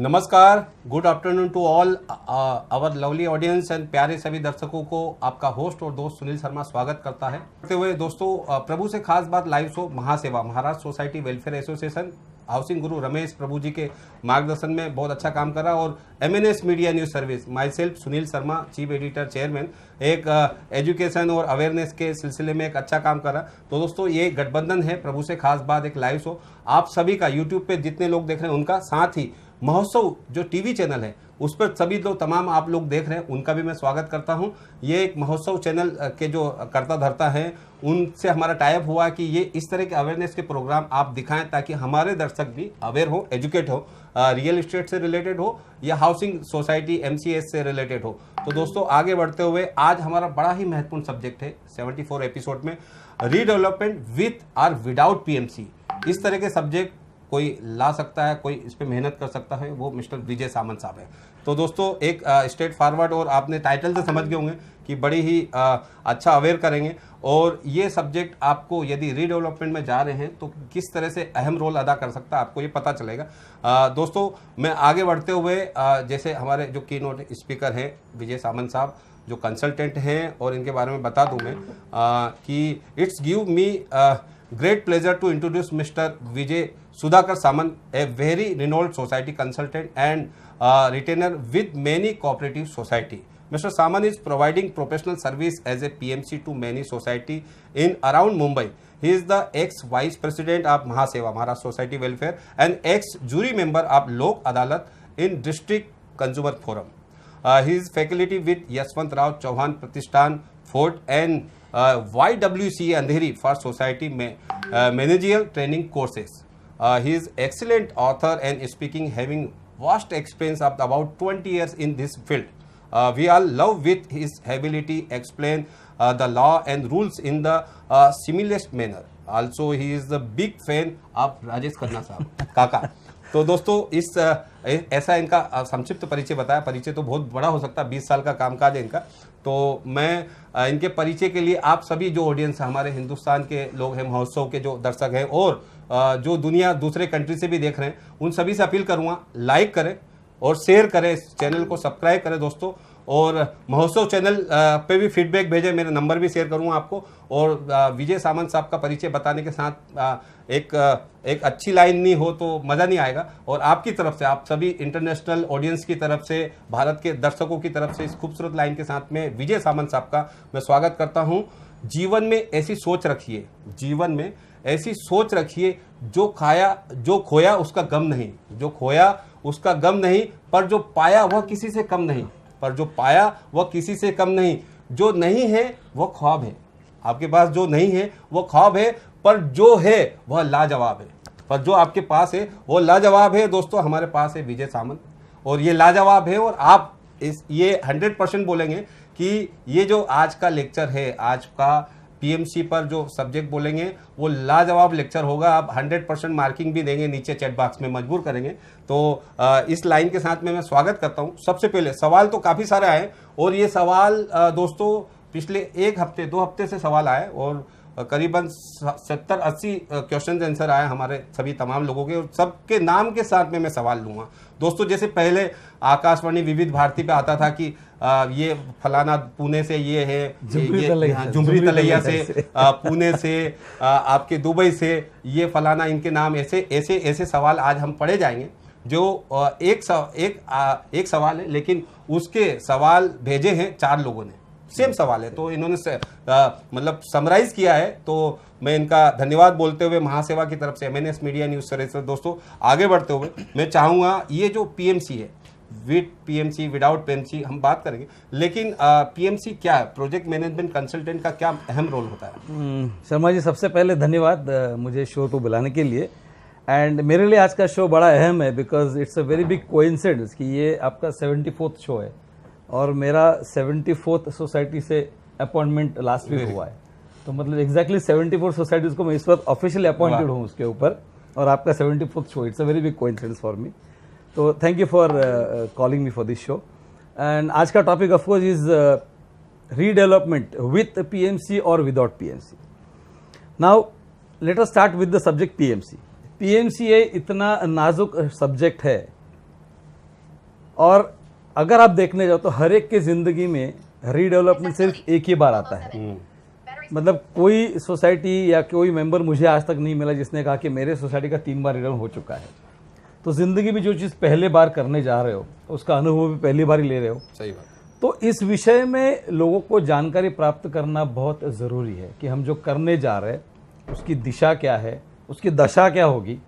नमस्कार, good afternoon to all our lovely audience and प्यारे सभी दर्शकों को आपका होस्ट और दोस्त सुनील शर्मा स्वागत करता है। करते हुए दोस्तों, प्रभु से खास बात live show Mahaseva Maharashtra society welfare association housing Guru Ramesh प्रभु जी के मार्गदर्शन में बहुत अच्छा काम कर रहा है और MNS media news service my self Sunil Sharma chief editor chairman एक एजुकेशन और अवेयरनेस के सिलसिले में एक अच्छा काम कर रहा है। तो दोस्तों, ये गठबंधन है प्रभु से खास बात एक लाइव शो आप सभी का यूट्यूब पे जितने लोग देख रहे हैं उनका, साथ ही महोत्सव जो टीवी चैनल है उस पर सभी लोग तमाम आप लोग देख रहे हैं उनका भी मैं स्वागत करता हूं। ये एक महोत्सव चैनल के जो कर्ता धर्ता हैं उनसे हमारा टाइप हुआ कि ये इस तरह के अवेयरनेस के प्रोग्राम आप दिखाएं ताकि हमारे दर्शक भी अवेयर हो, एजुकेट हो, रियल एस्टेट से रिलेटेड हो या हाउसिंग सोसाइटी MCS से रिलेटेड हो। तो दोस्तों, आगे बढ़ते हुए आज हमारा बड़ा ही महत्वपूर्ण सब्जेक्ट है 74 एपिसोड में रीडेवलपमेंट विथ और विदाउट PMC। इस तरह के सब्जेक्ट कोई ला सकता है, कोई इस पे मेहनत कर सकता है, वो मिस्टर विजय सामंत साहब है। तो दोस्तों, एक स्ट्रेट फॉरवर्ड और आपने टाइटल से समझ गए होंगे कि बड़ी ही अच्छा अवेयर करेंगे और ये सब्जेक्ट आपको यदि रीडेवलपमेंट में जा रहे हैं तो किस तरह से अहम रोल अदा कर सकता है आपको ये पता चलेगा। दोस्तों, मैं आगे बढ़ते हुए जैसे हमारे जो की नोट स्पीकर हैं विजय सामंत साहब जो कंसल्टेंट हैं और इनके बारे में बता दूं मैं कि it's give me great pleasure to introduce Mr. Vijay Sudhakar Samant, a very renowned society consultant and retainer with many cooperative society. Mr. Samant is providing professional service as a PMC to many society in around Mumbai. He is the ex-vice president of Mahaseva, Maharashtra Society Welfare, and ex-jury member of Lok Adalat in District Consumer Forum. He is faculty with Yashwant Rao Chauhan Pratishthan Fort and YWCA Andheri for Society Managerial Training Courses. He is excellent author and speaking, having vast experience of about 20 years in this field. We all love with his ability explain the law and rules in the simplest manner. Also, he is the big fan of Rajesh Khanna साहब काका। तो दोस्तों, इस ऐसा इनका संक्षिप्त परिचय बताया। परिचय तो बहुत बड़ा हो सकता है, 20 साल का कामकाज है इनका। तो मैं इनके परिचय के लिए आप सभी जो ऑडियंस हमारे हिंदुस्तान के लोग हैं, महोत्सव के जो दर्शक हैं और जो दुनिया दूसरे कंट्री से भी देख रहे हैं, उन सभी से अपील करूँगा लाइक करें और शेयर करें, इस चैनल को सब्सक्राइब करें दोस्तों। और महोत्सव चैनल पे भी फीडबैक भेजें, मेरा नंबर भी शेयर करूँगा आपको। और विजय सामंत साहब का परिचय बताने के साथ एक अच्छी लाइन नहीं हो तो मज़ा नहीं आएगा। और आपकी तरफ से, आप सभी इंटरनेशनल ऑडियंस की तरफ से, भारत के दर्शकों की तरफ से इस खूबसूरत लाइन के साथ में विजय सामंत साहब का मैं स्वागत करता हूँ। जीवन में ऐसी सोच रखिए, जीवन में ऐसी सोच रखिए, जो खोया उसका गम नहीं, जो खोया उसका गम नहीं, पर जो पाया वह किसी से कम नहीं, पर जो पाया वह किसी से कम नहीं, जो नहीं है वह ख्वाब है। आपके पास जो नहीं है वह ख्वाब है, पर जो है वह लाजवाब है, पर जो आपके पास है वो लाजवाब है। दोस्तों, हमारे पास है विजय सामंत और ये लाजवाब है। और आप ये 100% बोलेंगे कि ये जो आज का लेक्चर है, आज का PMC पर जो सब्जेक्ट बोलेंगे वो लाजवाब लेक्चर होगा। आप 100% मार्किंग भी देंगे, नीचे चैट बॉक्स में मजबूर करेंगे। तो इस लाइन के साथ में मैं स्वागत करता हूं। सबसे पहले सवाल तो काफ़ी सारे आए और ये सवाल दोस्तों पिछले 1 हफ्ते 2 हफ्ते से सवाल आए और करीबन 70-80 क्वेश्चन आंसर आए हमारे सभी तमाम लोगों के, और सबके नाम के साथ में मैं सवाल लूँगा दोस्तों। जैसे पहले आकाशवाणी विविध भारती पे आता था कि ये फलाना पुणे से, ये है झुमरी तलैया से, पुणे से, आपके दुबई से, ये फलाना, इनके नाम, ऐसे सवाल आज हम पढ़े जाएंगे। जो एक सवाल है लेकिन उसके सवाल भेजे हैं 4 लोगों ने, सेम सवाल है तो इन्होंने मतलब समराइज किया है। तो मैं इनका धन्यवाद बोलते हुए महासेवा की तरफ से MNS मीडिया न्यूज सर्विस दोस्तों आगे बढ़ते हुए मैं चाहूँगा ये जो PMC है, विद PMC विदाउट PMC हम बात करेंगे, लेकिन PMC क्या है, प्रोजेक्ट मैनेजमेंट कंसल्टेंट का क्या अहम रोल होता है? शर्मा जी, सबसे पहले धन्यवाद मुझे शो पर बुलाने के लिए। एंड मेरे लिए आज का शो बड़ा अहम है because it's a very big coincidence कि ये आपका 74th शो है और मेरा 74th सोसाइटी से अपॉइंटमेंट लास्ट वीक हुआ है। तो मतलब एग्जैक्टली 74 सोसाइटीज को मैं इस वक्त ऑफिशियली अपॉइंटेड हूँ उसके ऊपर, और आपका 74th show, it's a very big coincidence for me. तो thank you for calling me for this show. And आज का topic of course is redevelopment with PMC और without PMC। Now let us start with the subject PMC। PMC इतना नाजुक subject है और अगर आप देखने जाओ तो हर एक की ज़िंदगी में रीडेवलपमेंट सिर्फ एक ही बार आता है। मतलब कोई सोसाइटी या कोई मेंबर मुझे आज तक नहीं मिला जिसने कहा कि मेरे सोसाइटी का 3 बार रीडेवलप हो चुका है। तो ज़िंदगी में जो चीज़ पहले बार करने जा रहे हो उसका अनुभव भी पहली बार ही ले रहे हो। सही बात। तो इस विषय में लोगों को जानकारी प्राप्त करना बहुत ज़रूरी है कि हम जो करने जा रहे हैं उसकी दिशा क्या है, उसकी दशा क्या होगी,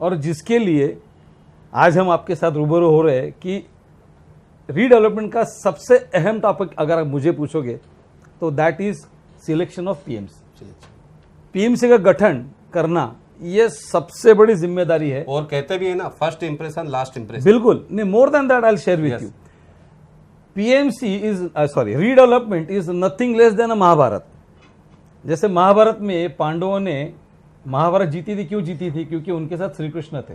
और जिसके लिए आज हम आपके साथ रूबरू हो रहे हैं कि रीडेवलपमेंट का सबसे अहम टॉपिक अगर आप मुझे पूछोगे तो that is selection of PMC. PMC का गठन करना ये सबसे बड़ी जिम्मेदारी है। और कहते भी है ना, फर्स्ट इंप्रेशन लास्ट इंप्रेशन। बिल्कुल नहीं, more than that I will share with you. PMC is redevelopment is nothing less than a Mahabharat. जैसे महाभारत में पांडवों ने महाभारत जीती थी, क्यों जीती थी? क्योंकि उनके साथ श्री कृष्ण थे।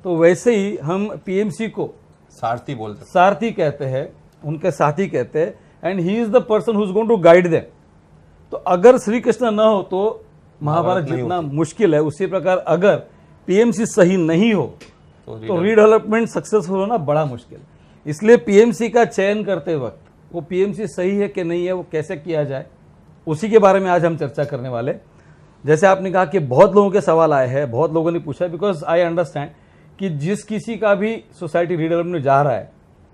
तो वैसे ही हम पीएमसी को सारथी बोलते हैं, सारथी कहते हैं, उनके साथी कहते हैं, and he is the person who is going to guide them. तो अगर श्री कृष्ण न हो तो महाभारत जीतना मुश्किल है। उसी प्रकार अगर पीएमसी सही नहीं हो तो रीडेवलपमेंट सक्सेसफुल होना बड़ा मुश्किल। इसलिए पीएमसी का चयन करते वक्त वो पीएमसी सही है कि नहीं है, वो कैसे किया जाए, उसी के बारे में आज हम चर्चा करने वाले। जैसे आपने कहा कि बहुत लोगों के सवाल आए हैं, बहुत लोगों ने पूछा, बिकॉज आई अंडरस्टैंड कि जिस किसी का भी सोसाइटी रीडेवलपमेंट में जा रहा है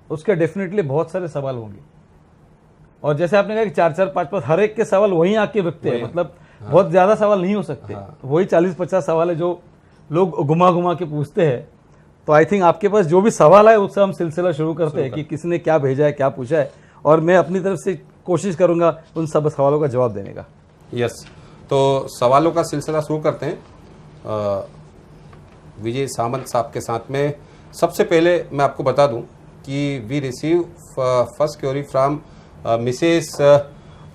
उसके डेफिनेटली बहुत सारे सवाल होंगे। और जैसे आपने कहा कि 4-4, 5-5 हर एक के सवाल वहीं आके रखते हैं, मतलब बहुत ज्यादा सवाल नहीं हो सकते। वही 40-50 सवाल है जो लोग घुमा घुमा के पूछते हैं। तो आई थिंक आपके पास जो भी सवाल है उससे हम सिलसिला शुरू करते हैं कि किसने क्या भेजा है, क्या पूछा है, और मैं अपनी तरफ से कोशिश करूंगा उन सब सवालों का जवाब देने का। यस, तो सवालों का सिलसिला शुरू करते हैं विजय सामंत साहब के साथ में। सबसे पहले मैं आपको बता दूं कि we receive first query from Mrs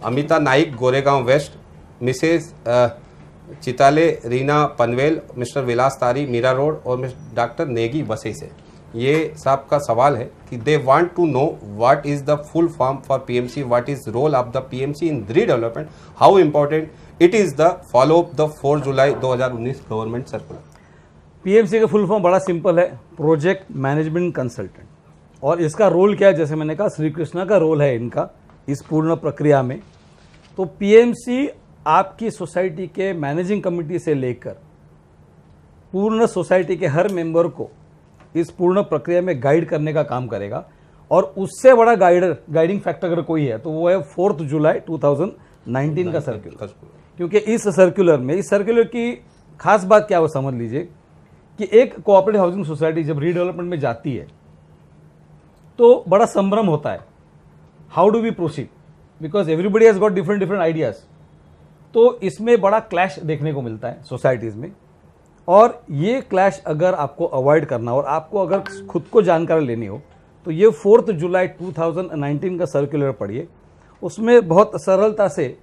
Amita Naik, Goregaon west, Mrs Chitale Reena Panvel, Mr Vilas Tari, Mira road, और मिस्टर डॉक्टर नेगी बसई से। ये साहब का सवाल है कि they want to know what is the full form for PMC, what is role of the PMC in redevelopment, how important it is the follow up the 4 July 2019 government circular. PMC का full form बड़ा simple है, project management consultant. और इसका role क्या है? जैसे मैंने कहा श्री कृष्णा का रोल है इनका इस पूर्ण प्रक्रिया में। तो पीएमसी आपकी सोसाइटी के मैनेजिंग कमेटी से लेकर पूर्ण सोसाइटी के हर मेंबर को इस पूर्ण प्रक्रिया में गाइड करने का काम करेगा। और उससे बड़ा गाइडिंग फैक्टर अगर कोई है तो वो है 4 जुलाई 2019 का सर्कुलर। क्योंकि इस सर्कुलर की खास बात क्या है वो समझ लीजिए कि एक कोऑपरेटिव हाउसिंग सोसाइटी जब रीडेवलपमेंट में जाती है तो बड़ा संभ्रम होता है, how do we proceed, because everybody has got different ideas. तो इसमें बड़ा क्लैश देखने को मिलता है सोसाइटीज में, और ये क्लैश अगर आपको अवॉइड करना और आपको अगर खुद को जानकारी लेनी हो तो ये 4 जुलाई 2019 का सर्कुलर पढ़िए। उसमें बहुत सरलता से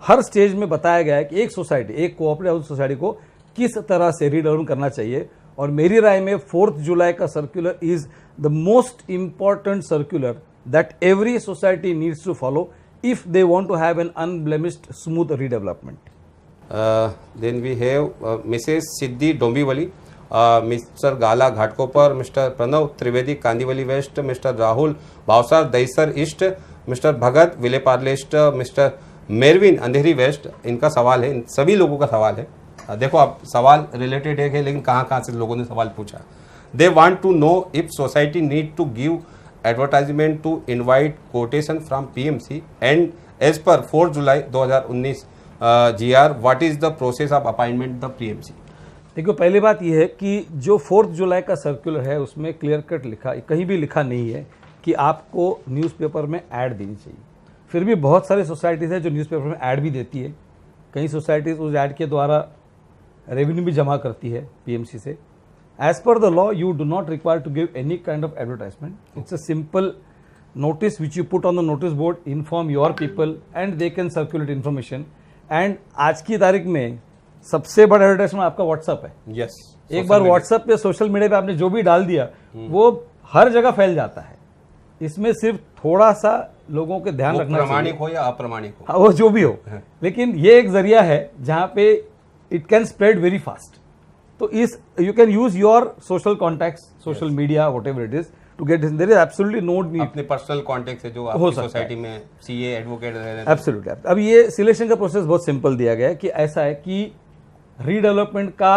हर स्टेज में बताया गया है कि एक सोसाइटी, एक कोऑपरेटिव हाउसिंग सोसाइटी को किस तरह से रीडेवलप करना चाहिए। और मेरी राय में 4 जुलाई का circular is the most important circular that every society needs to follow if they want to have an unblemished smooth redevelopment. Then we have Mrs. Siddhi Dombivali, Mr. Gala Ghatkoper, Mr. Pranav Trivedi Kandivali West, Mr. Rahul Bhavsar Daisar East, Mr. Bhagat Vileparle East, Mr. Mervin Andheri west. इनका सवाल है, इन सभी लोगों का सवाल है। देखो आप सवाल रिलेटेड है लेकिन कहाँ से लोगों ने सवाल पूछा। They want to know if society need to give advertisement to invite quotation from PMC and as per 4 July 2019 GR what is the process of appointment the PMC। देखो पहली बात यह है कि जो 4 जुलाई का सर्कुलर है उसमें क्लियर कट लिखा, कहीं भी लिखा नहीं है कि आपको न्यूज़पेपर में ऐड देनी चाहिए। फिर भी बहुत सारी सोसाइटीज़ है जो न्यूज़पेपर में ऐड भी देती है। कई सोसाइटीज़ उस ऐड के द्वारा रेवेन्यू भी जमा करती है पीएमसी से। As per the law, you do not require to give any kind of advertisement. It's a simple notice which you put on the notice board, inform your people and they can circulate information. And आज की तारीख में सबसे बड़ा advertisement आपका WhatsApp है। Yes. एक बार WhatsApp पे, सोशल मीडिया पे आपने जो भी डाल दिया वो हर जगह फैल जाता है। इसमें सिर्फ थोड़ा सा लोगों के ध्यान रखना चाहिए, प्रामाणिक हो या अप्रामाणिक हो, वो जो भी हो, लेकिन ये एक जरिया है जहाँ पे it can spread very fast. तो इस you can use your social contacts, social media, what ever it is to get this. There is absolutely no need. अपने पर्सनल कॉन्टेक्ट से जो हो आपकी सकता है। सोसाइटी में सीए एडवोकेट रह रहे हैं, एब्सोल्युटली। अब ये सिलेक्शन का प्रोसेस बहुत सिंपल दिया गया है कि ऐसा है कि रीडेवलपमेंट का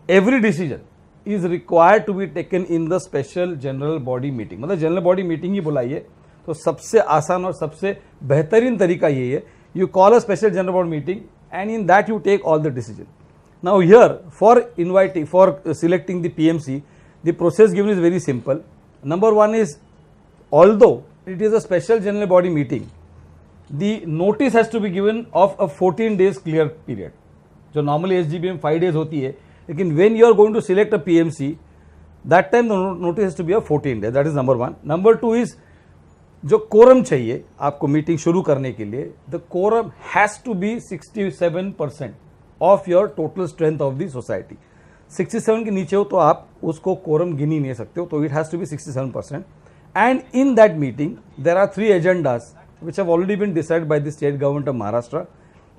every decision is required to be taken in the special general body meeting. मतलब जनरल बॉडी मीटिंग ही बुलाइए तो सबसे आसान और सबसे बेहतरीन तरीका यही है, you call a special general body meeting and in that you take all the decision. Now here for selecting the PMC, the process given is very simple. Number one is, although it is a special general body meeting, the notice has to be given of a 14 days clear period, जो normally SGB में 5 days होती है, लेकिन when you are going to select a PMC, that time the notice has to be of 14 days. That is number one. Number two is, जो quorum चाहिए आपको meeting शुरू करने के लिए, the quorum has to be 67% of your total strength of the society. 67 के नीचे हो तो आप उसको quorum गिन ही नहीं सकते हो, तो it has to be 67%. And in that meeting, there are 3 agendas which have already been decided by the state government of Maharashtra.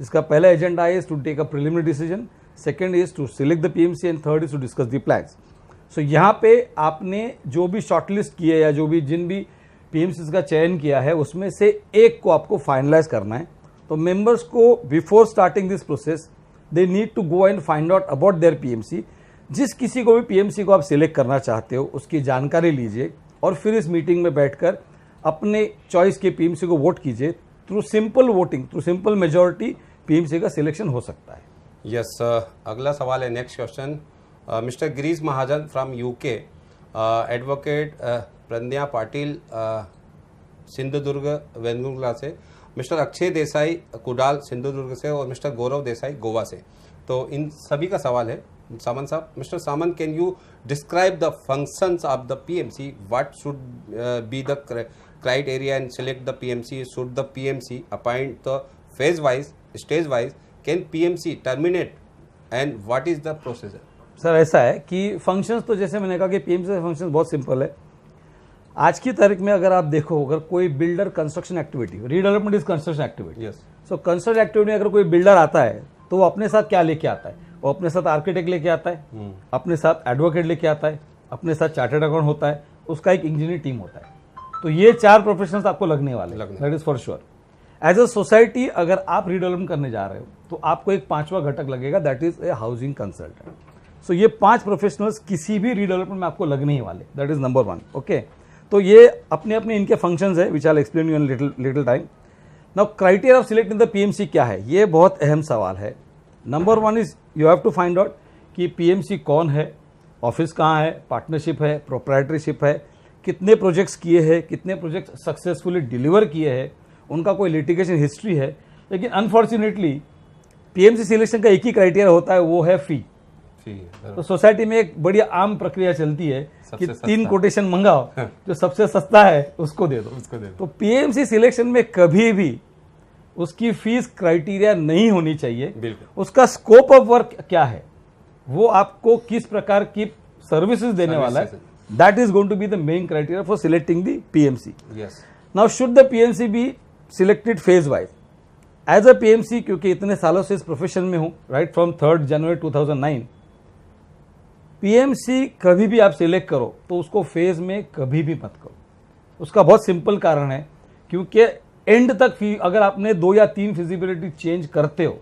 जिसका पहला agenda is to take a preliminary decision, second is to select the PMC and third is to discuss the plans. So यहाँ पे आपने जो भी shortlist किए या जो भी जिन भी PMCs का चयन किया है उसमें से एक को आपको फाइनलाइज करना है। तो मेंबर्स को before starting this process they need to go and find out about their PMC। जिस किसी को भी PMC को आप सिलेक्ट करना चाहते हो उसकी जानकारी लीजिए और फिर इस मीटिंग में बैठकर अपने चॉइस के पीएमसी को वोट कीजिए। Through simple voting, through simple majority PMC का सिलेक्शन हो सकता है। यस, अगला सवाल है, next question, Mr Girish Mahajan from UK, advocate Pragya Patil Sindhudurg Vengurla से, मिस्टर अक्षय देसाई कुडाल सिंधुदुर्ग से और मिस्टर गौरव देसाई गोवा से। तो इन सभी का सवाल है सामंत साहब, mister Samant, can you describe the functions of the PMC? What should be the criteria and select the PMC? Should the PMC appoint the phase wise, stage wise? Can PMC terminate? And what is the procedure? Sir ऐसा है कि functions तो जैसे मैंने कहा कि PMC के functions बहुत सिंपल है। आज की तारीख में अगर आप देखो, अगर कोई builder construction activity, redevelopment is construction activity, Yes. So construction activity में अगर कोई बिल्डर आता है तो वो अपने साथ क्या लेके आता है? वो अपने साथ आर्किटेक्ट लेके आता है, अपने साथ एडवोकेट लेके आता है, अपने साथ चार्टर्ड अकाउंट होता है, उसका एक इंजीनियर टीम होता है। तो ये 4 प्रोफेशनल्स आपको लगने वाले, that is for sure. As a society अगर आप रीडेवलपमेंट करने जा रहे हो तो आपको एक 5वां घटक लगेगा, that is a housing consultant. So ये 5 प्रोफेशनल्स किसी भी रीडेवलपमेंट में आपको लगने ही वाले, दैट इज नंबर 1। ओके, तो ये अपने अपने इनके फंक्शंस है which I explain you in little time. Now criteria of selecting the PMC क्या है, ये बहुत अहम सवाल है। Number 1 is you have to find out कि पीएमसी कौन है, ऑफिस कहाँ है, पार्टनरशिप है, प्रोप्राइटरशिप है, कितने प्रोजेक्ट्स किए हैं, कितने प्रोजेक्ट सक्सेसफुली डिलीवर किए हैं, उनका कोई लिटिगेशन हिस्ट्री है। लेकिन अनफॉर्चुनेटली पीएमसी सिलेक्शन का एक ही क्राइटेरिया होता है, वो है फी। तो सोसाइटी में एक बड़ी आम प्रक्रिया चलती है कि 3 कोटेशन मंगाओ, जो सबसे सस्ता है उसको दे दो। तो पीएमसी सिलेक्शन में कभी भी उसकी फीस क्राइटेरिया नहीं होनी चाहिए। उसका स्कोप ऑफ वर्क क्या है, वो आपको किस प्रकार की सर्विसेज देने वाला है, that is going to be the main criteria for selecting the PMC. Now should the PMC be selected phase wise? As a PMC, क्योंकि इतने सालों से इस प्रोफेशन में हूं, राइट फ्रॉम 3 जनवरी 2009, पीएमसी कभी भी आप सिलेक्ट करो तो उसको फेज में कभी भी मत करो। उसका बहुत सिंपल कारण है, क्योंकि एंड तक अगर आपने 2 या 3 फिजिबिलिटी चेंज करते हो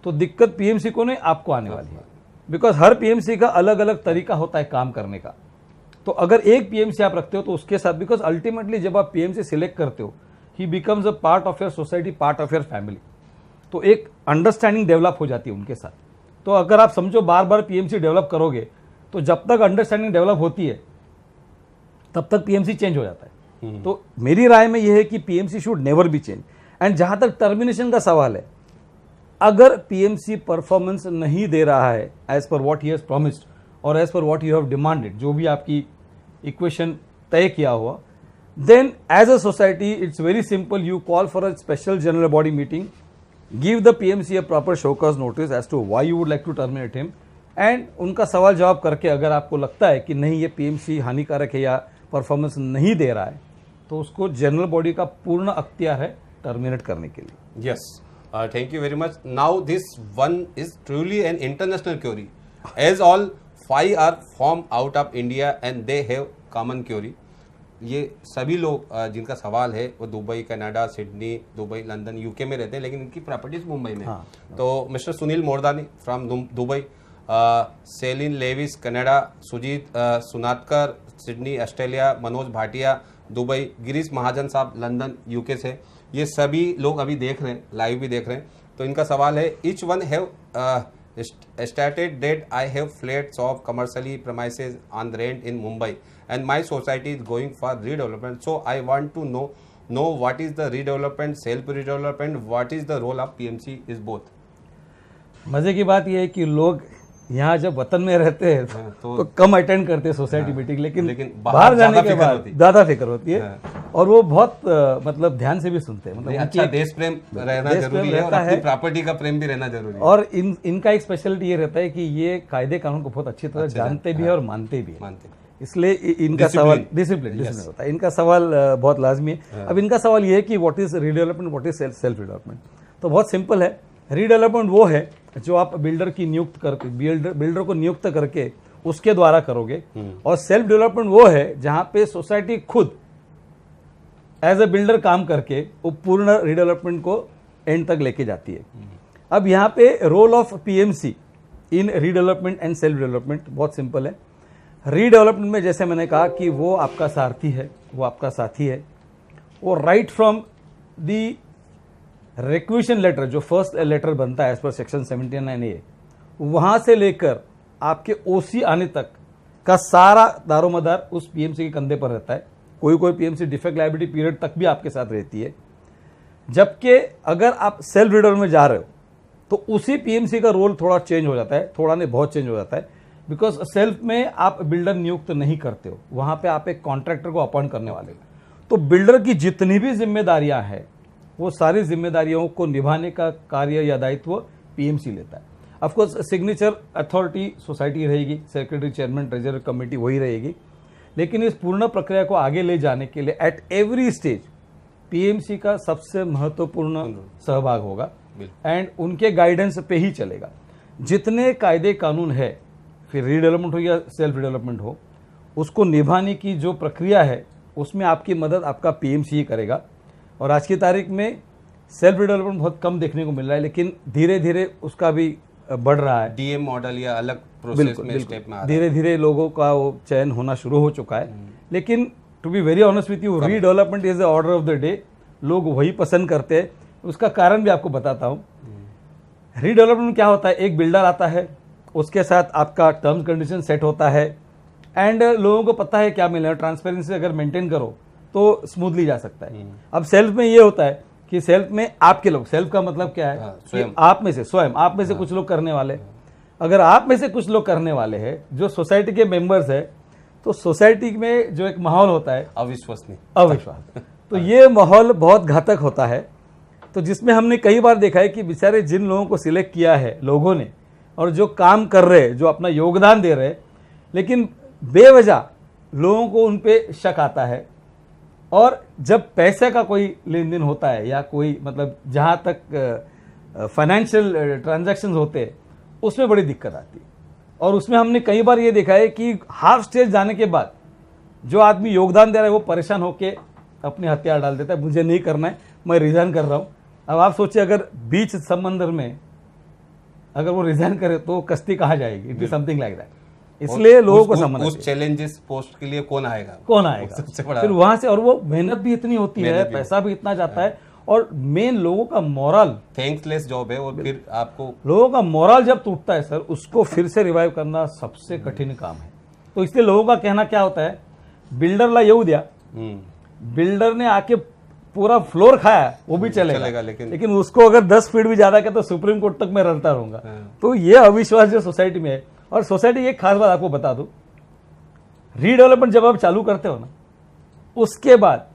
तो दिक्कत पीएमसी को नहीं, आपको आने वाली है। बिकॉज हर पीएमसी का अलग अलग तरीका होता है काम करने का। तो अगर एक पीएमसी आप रखते हो तो उसके साथ, बिकॉज अल्टीमेटली जब आप पीएमसी सिलेक्ट करते हो, ही becomes a part of your society, part of your family. तो एक अंडरस्टैंडिंग डेवलप हो जाती है उनके साथ। तो अगर आप समझो बार बार पीएमसी डेवलप करोगे तो जब तक अंडरस्टैंडिंग डेवलप होती है तब तक पीएमसी चेंज हो जाता है। तो मेरी राय में यह है कि PMC should never be change. And जहां तक टर्मिनेशन का सवाल है, अगर पीएमसी परफॉर्मेंस नहीं दे रहा है as per what he has promised और as per what you have demanded, जो भी आपकी इक्वेशन तय किया हुआ, then as a society it's very simple, you call for a special general body meeting, give the PMC a proper show cause notice as to why you would like to terminate him, and उनका सवाल जवाब करके अगर आपको लगता है कि नहीं ये पीएमसी हानिकारक है या परफॉर्मेंस नहीं दे रहा है, तो उसको जनरल बॉडी का पूर्ण अख्तियार है टर्मिनेट करने के लिए। Yes, thank you very much. Now this one is truly an international query, as all 5 are from out of India and they have common query. ये सभी लोग जिनका सवाल है वो Dubai, Canada, Sydney, Dubai, London, UK में रहते हैं, लेकिन इनकी प्रॉपर्टीज मुंबई में। हाँ। तो Mr Sunil Mordani from Dubai, Celine Lewis Canada, Sujit Sunatkar Sydney Australia, Manoj Bhatia Dubai, Girish Mahajan साहब लंदन यूके से, ये सभी लोग अभी देख रहे हैं, लाइव भी देख रहे हैं। तो इनका सवाल है, each one have stated that I have flats of commercially premises on rent in Mumbai and my society is going for redevelopment. So I want to know what is the redevelopment, self redevelopment, what is the role of PMC is both. मजे की बात यह है कि लोग यहाँ जब वतन में रहते हैं तो कम अटेंड करते हैं सोसाइटी मीटिंग, लेकिन बाहर जाने के बाद ज्यादा फिक्र होती है। और वो बहुत मतलब ध्यान से भी सुनते हैं। मतलब अच्छा, देश प्रेम रहना जरूरी है और अपनी प्रॉपर्टी का प्रेम भी रहना जरूरी है। और इनका एक स्पेशलिटी ये रहता है कि ये कायदे कानून को बहुत अच्छी तरह जानते भी है और मानते भी है। इसलिए इनका सवाल डिसिप्लिन होता है, इनका सवाल बहुत लाजमी है। अब इनका सवाल ये है कि what is redevelopment, what is self development. तो बहुत सिंपल है, रीडेवलपमेंट वो है जो आप बिल्डर को नियुक्त करके उसके द्वारा करोगे, और सेल्फ डेवलपमेंट वो है जहां पे सोसाइटी खुद एज ए बिल्डर काम करके वो पूर्ण रीडेवलपमेंट को एंड तक लेके जाती है। अब यहाँ पे role of PMC in redevelopment and self development बहुत सिंपल है। रीडेवलपमेंट में जैसे मैंने कहा कि वो आपका सारथी है, वो आपका साथी है। वो right from the requisition letter, जो फर्स्ट लेटर बनता है एज पर सेक्शन 79A, वहां से लेकर आपके ओसी आने तक का सारा दारोमदार उस पीएमसी के कंधे पर रहता है। कोई पीएमसी डिफेक्ट लायबिलिटी पीरियड तक भी आपके साथ रहती है। जबकि अगर आप सेल्फ रीडर में जा रहे हो तो उसी पीएमसी का रोल थोड़ा चेंज हो जाता है, थोड़ा नहीं बहुत चेंज हो जाता है। बिकॉज सेल्फ में आप बिल्डर नियुक्त नहीं करते हो, वहां पे आप एक कॉन्ट्रैक्टर को अपॉइंट करने वाले हो। तो बिल्डर की जितनी भी जिम्मेदारियां हैं वो सारी जिम्मेदारियों को निभाने का कार्य या दायित्व पीएमसी लेता है। ऑफकोर्स सिग्नेचर अथॉरिटी सोसाइटी रहेगी, सेक्रेटरी, चेयरमैन, ट्रेजरर कमेटी वही रहेगी, लेकिन इस पूर्ण प्रक्रिया को आगे ले जाने के लिए एट एवरी स्टेज पीएमसी का सबसे महत्वपूर्ण सहभाग होगा एंड उनके गाइडेंस पे ही चलेगा। जितने कायदे कानून है, फिर रीडेवलपमेंट हो या सेल्फ डेवलपमेंट हो, उसको निभाने की जो प्रक्रिया है उसमें आपकी मदद आपका पीएमसी ही करेगा। और आज की तारीख में सेल्फ डेवलपमेंट बहुत कम देखने को मिल रहा है, लेकिन धीरे धीरे उसका भी बढ़ रहा है। डीएम मॉडल या अलग प्रोसेस में स्टेप में धीरे धीरे लोगों का वो चयन होना शुरू हो चुका है। लेकिन to be very honest with you, redevelopment is the order of the day. लोग वही पसंद करते हैं। उसका कारण भी आपको बताता हूँ। रीडेवलपमेंट में क्या होता है, एक बिल्डर आता है, उसके साथ आपका टर्म्स कंडीशन सेट होता है एंड लोगों को पता है क्या मिलेगा। ट्रांसपेरेंसी अगर मेंटेन करो तो स्मूथली जा सकता है। अब सेल्फ में ये होता है कि सेल्फ में आपके लोग, सेल्फ का मतलब क्या है कि आप में से स्वयं, आप में से कुछ लोग करने वाले। अगर आप में से कुछ लोग करने वाले हैं जो सोसाइटी के मेंबर्स है, तो सोसाइटी में जो एक माहौल होता है अविश्वास, तो ये माहौल बहुत घातक होता है। तो जिसमें हमने कई बार देखा है कि बेचारे जिन लोगों को सिलेक्ट किया है लोगों ने और जो काम कर रहे हैं, जो अपना योगदान दे रहे हैं, लेकिन बेवजह लोगों को उन पे शक आता है। और जब पैसे का कोई लेन देन होता है या कोई मतलब जहां तक फाइनेंशियल ट्रांजैक्शंस होते हैं, उसमें बड़ी दिक्कत आती है। और उसमें हमने कई बार ये देखा है कि हाफ स्टेज जाने के बाद जो आदमी योगदान दे रहा है वो परेशान होकर अपने हथियार डाल देता है, मुझे नहीं करना है, मैं रिजाइन कर रहा हूं। अब आप सोचिए, अगर बीच समंदर में अगर वो रिजाइन करे तो कश्ती कहाँ जाएगी? It is something like that. इसलिए लोगों को समझना उस चैलेंजेस पोस्ट के लिए कौन आएगा सबसे बड़ा। फिर वहां से, और वो मेहनत भी इतनी होती है, पैसा भी इतना जाता है, और मेन लोगों का मोरल, थैंकलेस जॉब है। और फिर आपको लोगों का मोरल जब टूटता है सर, उसको फिर से रिवाइव करना सबसे कठिन काम है। तो इसलिए लोगों का कहना क्या होता है, बिल्डरला येऊ द्या, बिल्डर ने आके पूरा फ्लोर खाया वो भी चलेगा लेकिन उसको अगर 10 फीट भी ज्यादा किया तो सुप्रीम कोर्ट तक मैं रलता रहूंगा। तो ये अविश्वास जो सोसाइटी में है। और सोसाइटी की एक खास बात आपको बता दूं, रीडेवलपमेंट जब आप चालू करते हो ना, उसके बाद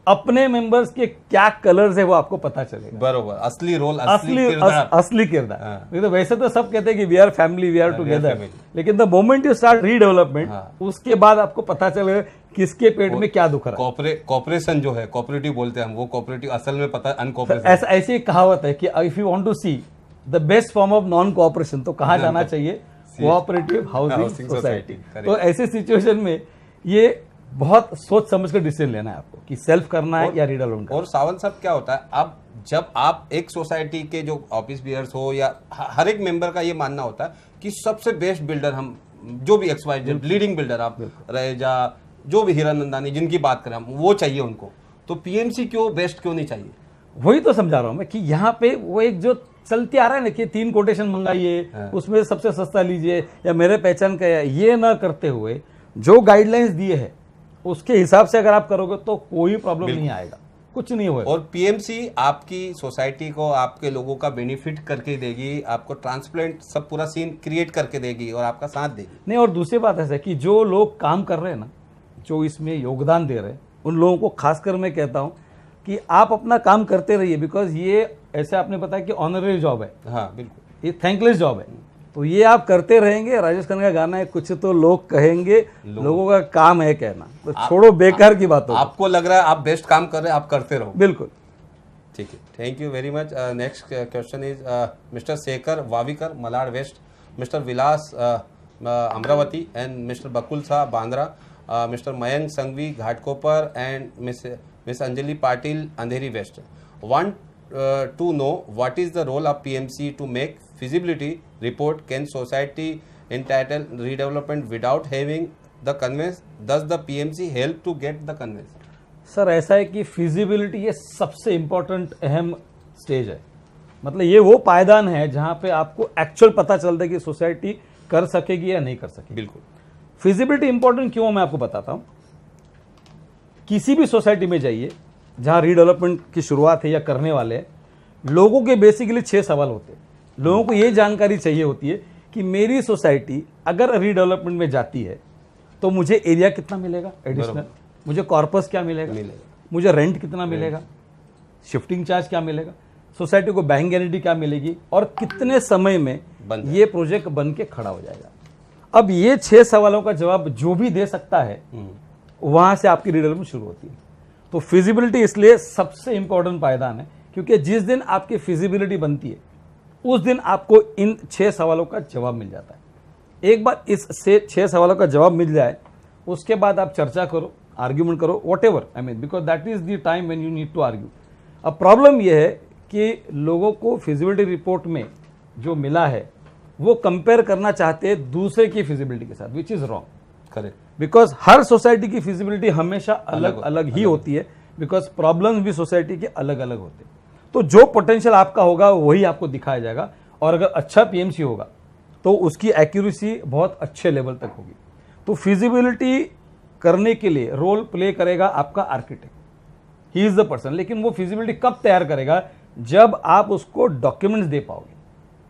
अपने मेंबर्स के क्या कलर्स है वो आपको पता चलेगा। बरोबर, असली रोल, असली किरदार। तो वैसे तो सब कहते हैं कि we are family, we are together, लेकिन the moment you start redevelopment, उसके बाद आपको पता चलेगा किसके पेट में क्या दुख रहा है। कॉपरेशन जो है, कोऑपरेटिव बोलते हैं हम, वो कोऑपरेटिव असल में पता अनकोऑपरेशन। ऐसा ऐसी कहावत है कि if you want to see the best form of non cooperation तो कहाँ जाना चाहिए? Cooperative housing society. तो ऐसे सिचुएशन में ये बहुत सोच समझ कर डिसीजन लेना है आपको कि सेल्फ करना है या रीडेवलपमेंट। और सावंत साहब क्या होता है, अब जब आप एक सोसाइटी के जो ऑफिस बियर्स हो या हर एक मेंबर का ये मानना होता है कि सबसे बेस्ट बिल्डर हम, जो भी XYZ लीडिंग बिल्डर आप रहेजा, जो भी हीरानंदानी जिनकी बात करें हम, वो चाहिए उनको, तो PMC क्यों बेस्ट क्यों नहीं चाहिए? वही तो समझा रहा हूं मैं कि यहाँ पे वो एक जो चलती आ रहा है ना कि 3 कोटेशन मंगाइए, उसमें सबसे सस्ता लीजिए या मेरे पहचान का है, ये ना करते हुए जो गाइडलाइंस दिए हैं उसके हिसाब से अगर आप करोगे तो कोई प्रॉब्लम नहीं आएगा, कुछ नहीं होगा। और PMC आपकी सोसाइटी को, आपके लोगों का बेनिफिट करके देगी, आपको ट्रांसपेरेंट सब पूरा सीन क्रिएट करके देगी और आपका साथ देगी। नहीं, और दूसरी बात ऐसा है कि जो लोग काम कर रहे हैं ना, जो इसमें योगदान दे रहे हैं, उन लोगों को खासकर मैं कहता हूं कि आप अपना काम करते रहिए, बिकॉज ये ऐसे आपने बताया कि ऑनररी जॉब है। हाँ बिल्कुल, ये थैंकलेस जॉब है, तो ये आप करते रहेंगे। राजेश खन्ना का गाना है, कुछ तो लोग कहेंगे, लोगों का काम है कहना, तो छोड़ो बेकार की बातों को। आपको लग रहा है आप बेस्ट काम कर रहे हैं, आप करते रहो। बिल्कुल ठीक है, thank you very much. Next question is Mr Shekhar Wavikar, Malad west, Mr Vilas Amravati and Mr Bakul Shah Bandra, Mr Mayank Sanghvi Ghatkopar and Miss Anjali Patil Andheri west want to know what is the role of PMC to make feasibility report. Can society entitle redevelopment without having the conveyance? Does the PMC help to get the conveyance? Sir ऐसा है कि feasibility ये सबसे important अहम stage है, मतलब ये वो पायदान है जहां पे आपको एक्चुअल पता चलता है कि सोसाइटी कर सकेगी या नहीं कर सकेगी। बिल्कुल, फिजिबिलिटी इंपॉर्टेंट क्यों मैं आपको बताता हूं। किसी भी सोसाइटी में जाइए जहां रीडेवलपमेंट की शुरुआत है या करने वाले हैं, लोगों के बेसिकली 6 सवाल होते हैं। लोगों को ये जानकारी चाहिए होती है कि मेरी सोसाइटी अगर रीडेवलपमेंट में जाती है तो मुझे एरिया कितना मिलेगा एडिशनल, मुझे कॉर्पस क्या मिलेगा, मुझे रेंट कितना मिलेगा, शिफ्टिंग चार्ज क्या मिलेगा, सोसाइटी को बैंक गारंटी क्या मिलेगी और कितने समय में ये प्रोजेक्ट बन के खड़ा हो जाएगा। अब ये 6 सवालों का जवाब जो भी दे सकता है वहां से आपकी रीडेवलपमेंट शुरू होती है। तो फिजिबिलिटी इसलिए सबसे इंपॉर्टेंट पायदान है क्योंकि जिस दिन आपकी फिजिबिलिटी बनती है उस दिन आपको इन 6 सवालों का जवाब मिल जाता है। एक बार इस 6 सवालों का जवाब मिल जाए उसके बाद आप चर्चा करो, आर्ग्यूमेंट करो, whatever, I mean because that is the time when you need to argue. अब प्रॉब्लम यह है कि लोगों को फिजिबिलिटी रिपोर्ट में जो मिला है वो कंपेयर करना चाहते हैं दूसरे की फिजिबिलिटी के साथ, which is wrong. Correct, because her society की फिजिबिलिटी हमेशा अलग अलग ही होती है, बिकॉज प्रॉब्लम्स भी सोसाइटी के अलग अलग होते हैं। तो जो पोटेंशियल आपका होगा वही आपको दिखाया जाएगा और अगर अच्छा PMC होगा तो उसकी एक्यूरेसी बहुत अच्छे लेवल तक होगी। तो फिजिबिलिटी करने के लिए रोल प्ले करेगा आपका architect, he is the person. लेकिन वो फिजिबिलिटी कब तैयार करेगा, जब आप उसको डॉक्यूमेंट्स दे पाओगे।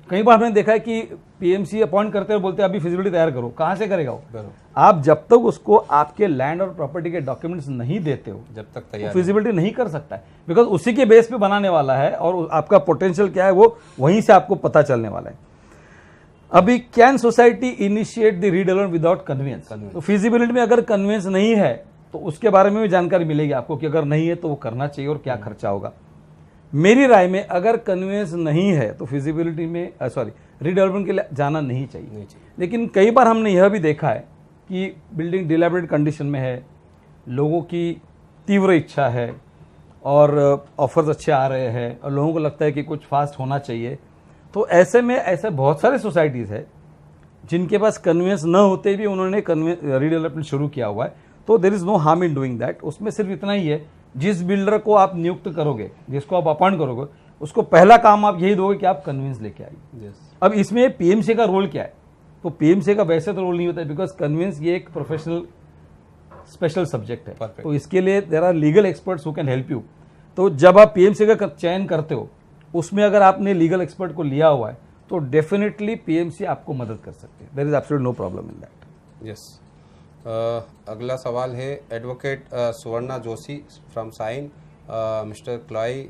कई बार हमने देखा है कि PMC अपॉइंट करते हैं, बोलते हैं अभी फिजिबिलिटी तैयार करो, कहां से करेगा वो? आप जब तक उसको आपके लैंड और प्रॉपर्टी के डॉक्यूमेंट्स नहीं देते हो जब तक तैयार फिजिबिलिटी नहीं कर सकता है, बिकॉज उसी के बेस पे बनाने वाला है और आपका पोटेंशियल क्या है वो वहीं से आपको पता चलने वाला है। अभी can society initiate the redevelopment without conveyance? तो फिजिबिलिटी में अगर कन्वेंस नहीं है तो उसके बारे में भी जानकारी मिलेगी आपको कि अगर नहीं है तो वो करना चाहिए और क्या खर्चा होगा। मेरी राय में अगर कन्वेंस नहीं है तो फिजिबिलिटी में रीडेवलपमेंट के लिए जाना नहीं चाहिए। लेकिन कई बार हमने यह भी देखा है कि बिल्डिंग डिलैपिडेटेड कंडीशन में है, लोगों की तीव्र इच्छा है और ऑफर्स अच्छे आ रहे हैं और लोगों को लगता है कि कुछ फास्ट होना चाहिए, तो ऐसे में ऐसे बहुत सारे सोसाइटीज़ है जिनके पास कन्वेंस न होते भी उन्होंने रीडेवलपमेंट शुरू किया हुआ है। तो there is no harm in doing that. उसमें सिर्फ इतना ही है, जिस बिल्डर को आप नियुक्त करोगे, जिसको आप अपॉइंट करोगे, उसको पहला काम आप यही दोगे कि आप कन्विंस लेके आइए। अब इसमें PMC का रोल क्या है? तो PMC का वैसे तो रोल नहीं होता है, बिकॉज कन्विंस ये एक प्रोफेशनल स्पेशल सब्जेक्ट है। तो इसके लिए there are legal experts who can help you. तो जब आप PMC का चयन करते हो उसमें अगर आपने लीगल एक्सपर्ट को लिया हुआ है तो डेफिनेटली PMC आपको मदद कर सकते हैं। There is absolute no problem in that. Yes. अगला सवाल है advocate Suvarna Joshi from Sion, mister क्लॉय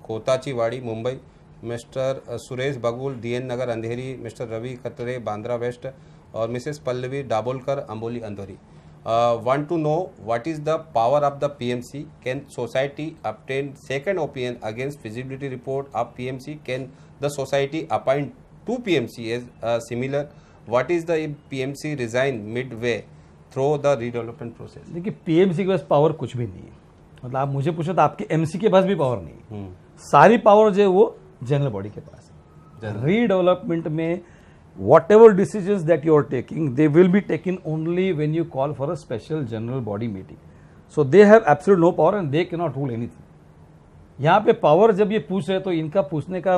Kotachi Wadi Mumbai, mister Suresh Bagul DN Nagar Andheri, mister Ravi Khatre Bandra west और missus Pallavi Dabholkar Amboli Andheri. Want to know what is the power of the PMC? Can society obtain second opinion against feasibility report of PMC? Can the society appoint two PMC as similar? What is the if PMC resign midway? Through the redevelopment process? देखिए, PMC के पास power कुछ भी नहीं है। मतलब आप मुझे पूछो तो आपके एमसी के पास भी पावर नहीं है। सारी पावर जो है वो जनरल बॉडी के पास है। रीडेवलपमेंट में whatever decisions that you are taking, they will be taken only when you call for a special general body meeting. So they have absolute no power and they cannot rule anything. यहाँ पे power जब ये पूछ रहे तो इनका पूछने का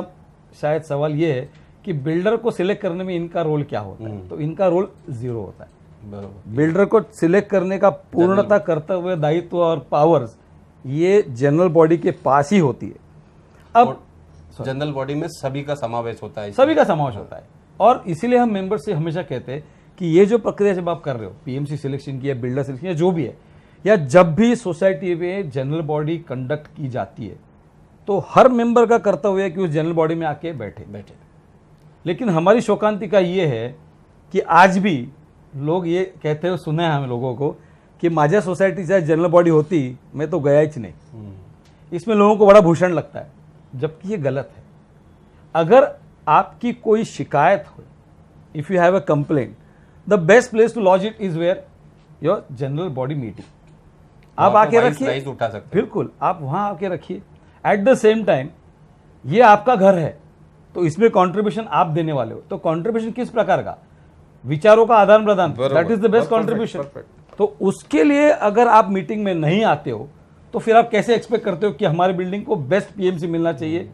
शायद सवाल ये है कि बिल्डर को सिलेक्ट करने में इनका रोल क्या होता है। तो इनका रोल जीरो होता है। बिल्डर को सिलेक्ट करने का पूर्णता कर्तव्य, दायित्व और पावर्स ये जनरल बॉडी के पास ही होती है। अब जनरल बॉडी में सभी का समावेश होता है, सभी का समावेश होता है। और इसीलिए हम मेंबर से हमेशा कहते हैं कि ये जो प्रक्रिया जब आप कर रहे हो, पीएमसी सिलेक्शन की या बिल्डर सिलेक्शन या जो भी है, या जब भी सोसाइटी में जनरल बॉडी कंडक्ट की जाती है तो हर मेंबर का कर्तव्य है कि उस जनरल बॉडी में आके बैठे। लेकिन हमारी शोकांति का ये है कि आज भी लोग ये कहते हुए सुने हैं हम लोगों को कि माझ्या सोसायटी से जनरल बॉडी होती मैं तो गया ही नहीं। इसमें लोगों को बड़ा भूषण लगता है, जबकि ये गलत है। अगर आपकी कोई शिकायत हो, if you have a complaint, the best place to lodge it is where your general body meeting. आप आके रखिए, उठा सकते, बिल्कुल आप वहां आके रखिए। एट द सेम टाइम ये आपका घर है तो इसमें कंट्रीब्यूशन आप देने वाले हो, तो कंट्रीब्यूशन किस प्रकार का, विचारों का आदान प्रदान, that is the best contribution. तो उसके लिए अगर आप मीटिंग में नहीं आते हो तो फिर आप कैसे एक्सपेक्ट करते हो कि हमारी बिल्डिंग को बेस्ट पीएमसी मिलना चाहिए,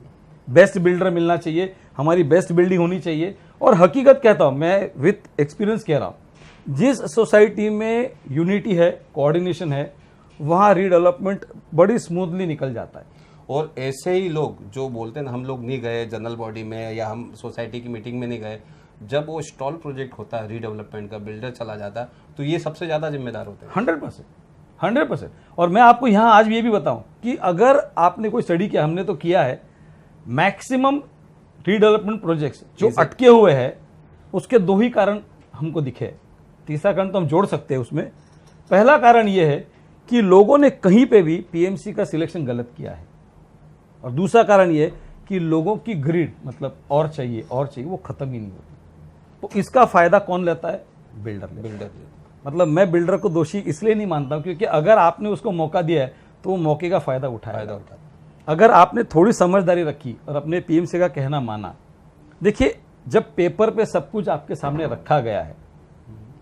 बेस्ट बिल्डर मिलना चाहिए, हमारी बेस्ट बिल्डिंग होनी चाहिए। और हकीकत कहता हूं मैं, विथ एक्सपीरियंस कह रहा हूं, जिस सोसाइटी में यूनिटी है, कोऑर्डिनेशन है, वहां रीडेवलपमेंट बड़ी स्मूथली निकल जाता है। और ऐसे ही लोग जो बोलते हैं हम लोग नहीं गए जनरल बॉडी में या हम सोसाइटी की मीटिंग में नहीं गए, जब वो स्टॉल प्रोजेक्ट होता है रीडेवलपमेंट का, बिल्डर चला जाता है, तो ये सबसे ज्यादा जिम्मेदार होते हैं। 100%। और मैं आपको यहां आज ये भी बताऊं कि अगर आपने कोई स्टडी किया, हमने तो किया है, मैक्सिमम रीडेवलपमेंट प्रोजेक्ट्स जो अटके हुए हैं उसके दो ही कारण हमको दिखे। तीसरा कारण तो हम जोड़ सकते हैं उसमें। पहला कारण यह है कि लोगों ने कहीं पे भी पीएमसी का सिलेक्शन गलत किया है, और दूसरा कारण यह कि लोगों की ग्रिड, मतलब और चाहिए वो खत्म ही नहीं होती। तो इसका फायदा कौन लेता है? बिल्डर। मतलब मैं बिल्डर को दोषी इसलिए नहीं मानता हूं क्योंकि अगर आपने उसको मौका दिया है तो वो मौके का फायदा उठाएगा। अगर आपने थोड़ी समझदारी रखी और अपने पीएमसी का कहना माना। देखिए, जब पेपर पे सब कुछ आपके सामने रखा गया है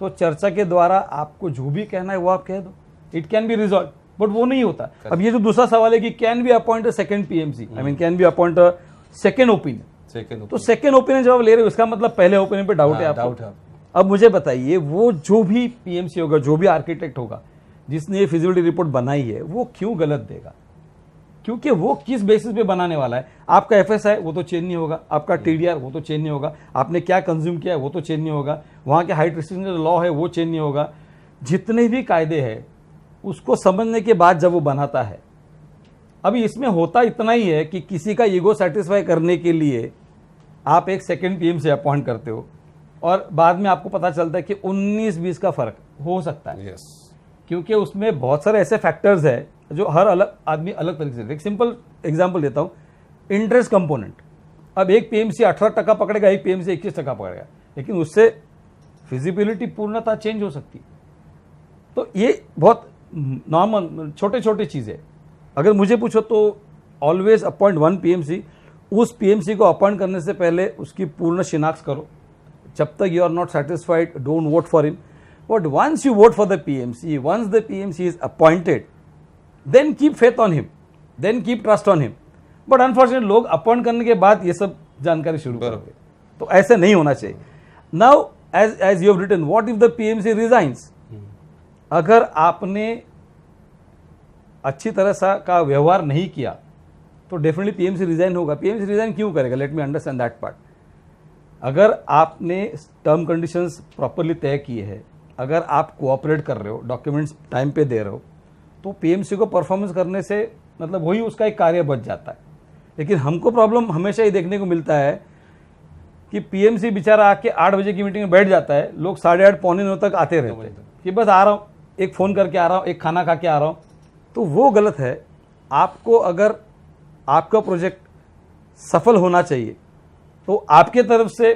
तो चर्चा के द्वारा आपको जो भी कहना है वो आप कह दो, it can be resolve. But वो नहीं होता। अब ये जो दूसरा सवाल है कि can be appoint a second PMC, I mean can be appoint a second opinion. तो सेकंड ओपिनियन जब आप ले रहे हो, इसका मतलब पहले ओपिनियन पे डाउट है आपको। अब मुझे बताइए, वो जो भी पीएमसी होगा, जो भी आर्किटेक्ट होगा जिसने ये फिजिबिलिटी रिपोर्ट बनाई है, वो क्यों गलत देगा? क्योंकि वो किस बेसिस पे बनाने वाला है। आपका एफएसआई वो तो चेंज नहीं होगा, आपका टीडीआर वो तो चेंज नहीं होगा, आपने क्या कंज्यूम किया है वो तो चेंज नहीं होगा, वहां के हाइट रिस्ट्रिक्शन लॉ है वो चेंज नहीं होगा। जितने भी कायदे हैं उसको समझने के बाद जब वो बनाता है, अभी इसमें होता इतना ही है कि किसी का ईगो सेटिस्फाई करने के लिए आप एक सेकंड पीएमसी अपॉइंट करते हो और बाद में आपको पता चलता है कि 19-20 का फर्क हो सकता है। क्योंकि उसमें बहुत सारे ऐसे फैक्टर्स है जो हर अलग आदमी अलग तरीके से। एक सिंपल एग्जांपल देता हूं, इंटरेस्ट कंपोनेंट। अब एक पीएमसी 18% पकड़ेगा, एक पीएमसी 21% पकड़ेगा, लेकिन उससे फिजिबिलिटी पूर्णतः चेंज हो सकती है। तो ये बहुत नॉर्मल छोटे छोटे चीजें। अगर मुझे पूछो तो ऑलवेज अपॉइंट वन पीएमसी। उस पीएमसी को अपॉइंट करने से पहले उसकी पूर्ण शिनाख्त करो। जब तक you are not satisfied, don't vote for him. But once you vote for the PMC, once the PMC is appointed, then keep faith on him, then keep trust on him. But unfortunate लोग appoint करने के बाद ये सब जानकारी शुरू करोगे, तो ऐसे नहीं होना चाहिए। Now as you have written, what if the PMC resigns? अगर आपने अच्छी तरह सा का व्यवहार नहीं किया तो डेफिनेटली पीएमसी रिजाइन होगा। पीएमसी रिजाइन क्यों करेगा? Let me understand that part. अगर आपने टर्म कंडीशंस प्रॉपरली तय किए हैं, अगर आप कोऑपरेट कर रहे हो, डॉक्यूमेंट्स टाइम पे दे रहे हो, तो पीएमसी को परफॉर्मेंस करने से मतलब वही उसका एक कार्य बच जाता है। लेकिन हमको प्रॉब्लम हमेशा ही देखने को मिलता है कि पीएमसी बेचारा आके 8 बजे की मीटिंग में बैठ जाता है, लोग 8:30 पौने 9 तक आते रहते हैं कि बस आ रहा हूँ, एक फ़ोन करके आ रहा हूँ, एक खाना खा के आ रहा हूँ। तो वो गलत है। आपको अगर आपका प्रोजेक्ट सफल होना चाहिए तो आपके तरफ से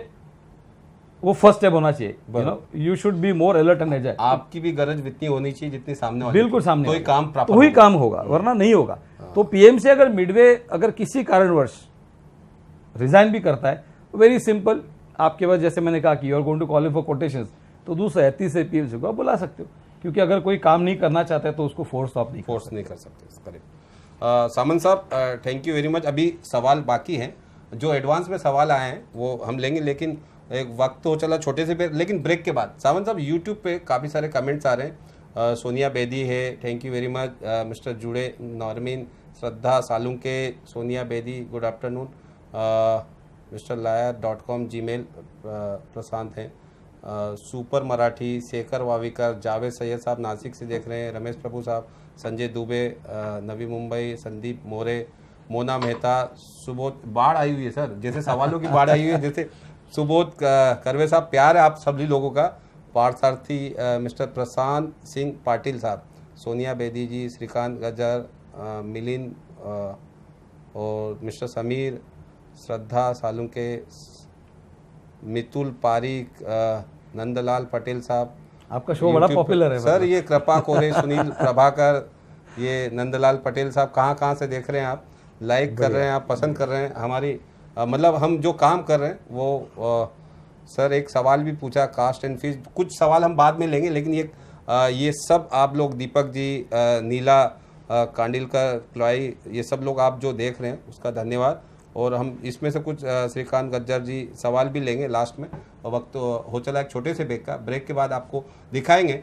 वो फर्स्ट स्टेप होना चाहिए। You know, you should be more alert and agile. आपकी भी गरज इतनी होनी चाहिए जितनी सामने वाले बिल्कुल सामने तो ही काम प्राप्त तो ही काम होगा, वरना नहीं होगा। तो पीएमसी अगर मिडवे अगर किसी कारणवश रिजाइन भी करता है, वेरी सिंपल, आपके पास जैसे मैंने कहा कि you are going to call for quotations, तो दूसरा 30 से पीएमसी को आप बुला सकते हो, क्योंकि अगर कोई काम नहीं करना चाहता है तो उसको फोर्स आप नहीं कर सकते। करेक्ट। सामंत साहब, थैंक यू वेरी मच। अभी सवाल बाकी हैं, जो एडवांस में सवाल आए हैं वो हम लेंगे, लेकिन एक वक्त तो चला छोटे से लेकिन ब्रेक के बाद। सावंत साहब, यूट्यूब पे काफ़ी सारे कमेंट्स आ रहे हैं। सोनिया बेदी है, thank you very much. Mister जुड़े नॉर्मिन, Shraddha Salunke, Sonia Bedi, good afternoon. Mister लायर.com जीमेल प्रशांत हैं। सुपर मराठी, शेखर वाविकर, जावेद सैयद साहब नासिक से देख रहे हैं, रमेश प्रभु साहब, संजय दुबे नवी मुंबई, संदीप मोरे, मोना मेहता, सुबोध। बाढ़ आई हुई है सर, जैसे सवालों की बाढ़ आई हुई है, जैसे सुबोध करवे साहब, प्यार है आप सभी लोगों का। पार्थसारथी, मिस्टर प्रशांत सिंह पाटिल साहब, सोनिया बेदी जी, श्रीकांत गजर, मिलिंद और मिस्टर समीर, श्रद्धा सालुंके, मितुल पारिक, नंदलाल पटेल साहब। आपका शो बड़ा पॉपुलर है सर। ये कृपा कोरे, सुनील प्रभाकर, ये नंदलाल पटेल साहब, कहाँ से देख रहे हैं आप? लाइक कर रहे हैं आप, पसंद कर रहे हैं हमारी मतलब हम जो काम कर रहे हैं वो। सर एक सवाल भी पूछा, कास्ट एंड फीस, कुछ सवाल हम बाद में लेंगे, लेकिन ये सब आप लोग, दीपक जी, नीला कांडिलकर, क्लॉई, ये सब लोग आप जो देख रहे हैं उसका धन्यवाद। और हम इसमें से कुछ श्रीकांत गज्जर जी सवाल भी लेंगे लास्ट में, और वक्त तो हो चला एक छोटे से ब्रेक के बाद आपको दिखाएंगे,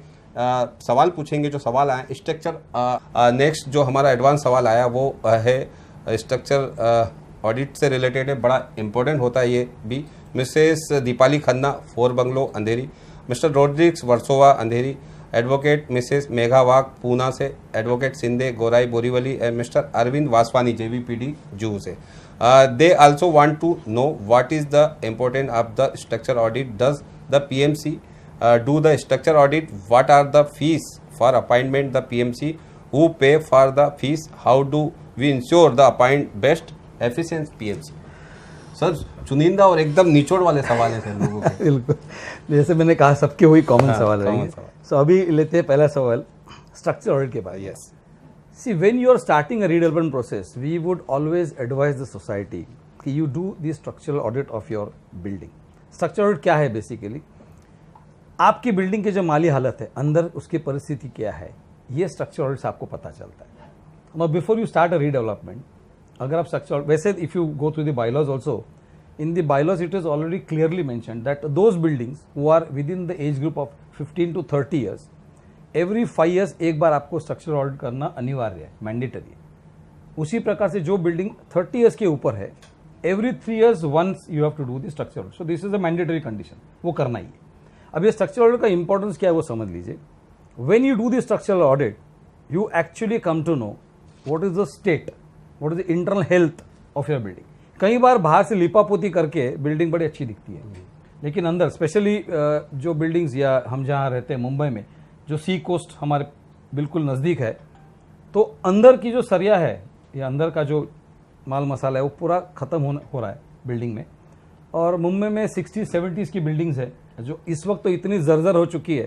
सवाल पूछेंगे जो सवाल आए स्ट्रक्चर। नेक्स्ट जो हमारा एडवांस सवाल आया वो है स्ट्रक्चर ऑडिट से रिलेटेड है, बड़ा इंपॉर्टेंट होता है ये भी। Mrs Deepali Khanna, 4 bungalow Andheri, Mr Rodricks Versova Andheri, advocate Mrs Megha Wagh Poona से, advocate Shinde Gorai Borivali and Mr Arvind Vaswani JVPD Juhu से। They also want to know what is the importance of the structure audit. Does the PMC do the structure audit? What are the fees for appointment? The PMC who pay for the fees? How do we ensure the appoint best efficient PMC? Sir चुनिंदा और एकदम निचोड़ वाले सवाल है sir लोगों के। बिल्कुल, जैसे मैंने कहा सबके वही कॉमन सवाल रहेंगे। सो अभी लेते हैं पहला सवाल स्ट्रक्चर ऑडिट के बारे में। Yes. See, when you are starting a redevelopment process, we would always advise the society कि you do the structural audit of your building. Structural audit क्या है बेसिकली? आपकी बिल्डिंग की जो माली हालत है, अंदर उसकी परिस्थिति क्या है, ये स्ट्रक्चरल ऑडिट से आपको पता चलता है। Now, before you start a redevelopment, अगर आप स्ट्रक्चर, वैसे if you go through the bylaws also, in the bylaws it is already clearly mentioned that those buildings who are within the age group of 15 to 30 years, every 5 years एक बार आपको structural audit करना अनिवार्य है, mandatory है। उसी प्रकार से जो बिल्डिंग 30 years के ऊपर है, every 3 years once you have to do the structure audit. So this is a mandatory condition, वो करना ही है। अब ये स्ट्रक्चरल ऑडिट का इंपॉर्टेंस क्या है वो समझ लीजिए। When you do the structural audit, you actually come to know what is the state, what is the internal health of your building. कई बार बाहर से लिपापोती करके बिल्डिंग बड़ी अच्छी दिखती है, लेकिन अंदर स्पेशली जो बिल्डिंग्स या हम जहाँ रहते हैं मुंबई में, जो सी कोस्ट हमारे बिल्कुल नज़दीक है, तो अंदर की जो सरिया है या अंदर का जो माल मसाला है वो पूरा ख़त्म हो रहा है बिल्डिंग में। और मुंबई में 60-70s की बिल्डिंग्स है जो इस वक्त तो इतनी जर्जर हो चुकी है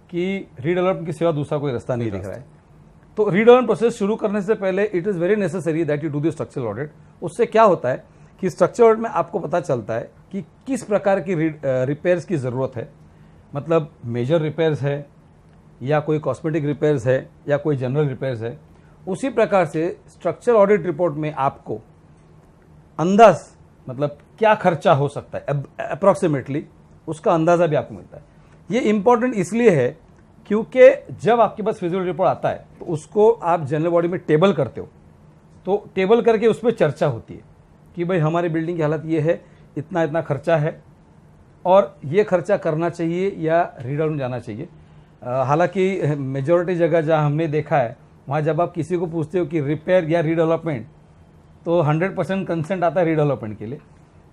कि रीडेवलपमेंट की सिवा दूसरा कोई रास्ता नहीं दिख रहा है। तो रीडेवलपमेंट प्रोसेस शुरू करने से पहले it is very necessary that you do the structural audit. उससे क्या होता है कि स्ट्रक्चरल ऑडिट में आपको पता चलता है कि किस प्रकार की रिपेयर्स की ज़रूरत है, मतलब मेजर रिपेयर्स है या कोई कॉस्मेटिक रिपेयर्स है या कोई जनरल रिपेयर्स है। उसी प्रकार से स्ट्रक्चर ऑडिट रिपोर्ट में आपको अंदाज, मतलब क्या खर्चा हो सकता है अप्रॉक्सीमेटली, उसका अंदाज़ा भी आपको मिलता है। ये इंपॉर्टेंट इसलिए है क्योंकि जब आपके पास फिजिकल रिपोर्ट आता है तो उसको आप जनरल बॉडी में टेबल करते हो, तो टेबल करके उस पर चर्चा होती है कि भाई हमारी बिल्डिंग की हालत ये है, इतना इतना खर्चा है और ये खर्चा करना चाहिए या रीडेवलपमेंट जाना चाहिए। हालांकि मेजॉरिटी जगह जहाँ हमने देखा है, वहाँ जब आप किसी को पूछते हो कि रिपेयर या रीडेवलपमेंट, तो 100% कंसेंट आता है रीडेवलपमेंट के लिए।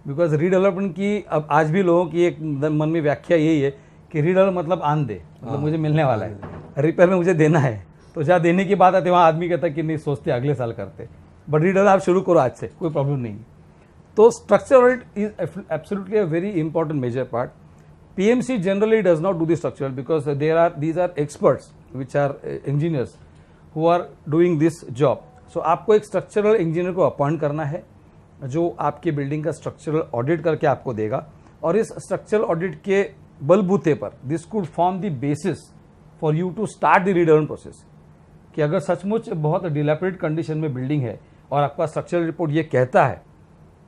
बिकॉज रीडेवलपमेंट की अब आज भी लोगों की एक मन में व्याख्या यही है कि रीडेवलप मतलब आन दे, मतलब मुझे मिलने वाला है, रिपेयर में मुझे देना है। तो जहाँ देने की बात आती है वहाँ आदमी कहता है कि नहीं, सोचते अगले साल करते, बट रीडेवलप आप शुरू करो आज से, कोई प्रॉब्लम नहीं। तो structure audit is absolutely a very important major part. PMC generally does not do the structural because these are experts which are engineers who are doing this job. So आपको एक स्ट्रक्चरल इंजीनियर को appoint करना है जो आपके building का structural audit करके आपको देगा, और इस स्ट्रक्चरल ऑडिट के बलबूते पर this could form the basis for you to start the redevelopment process. कि अगर सचमुच बहुत डिलैपिडेटेड कंडीशन में बिल्डिंग है और आपका स्ट्रक्चरल रिपोर्ट ये कहता है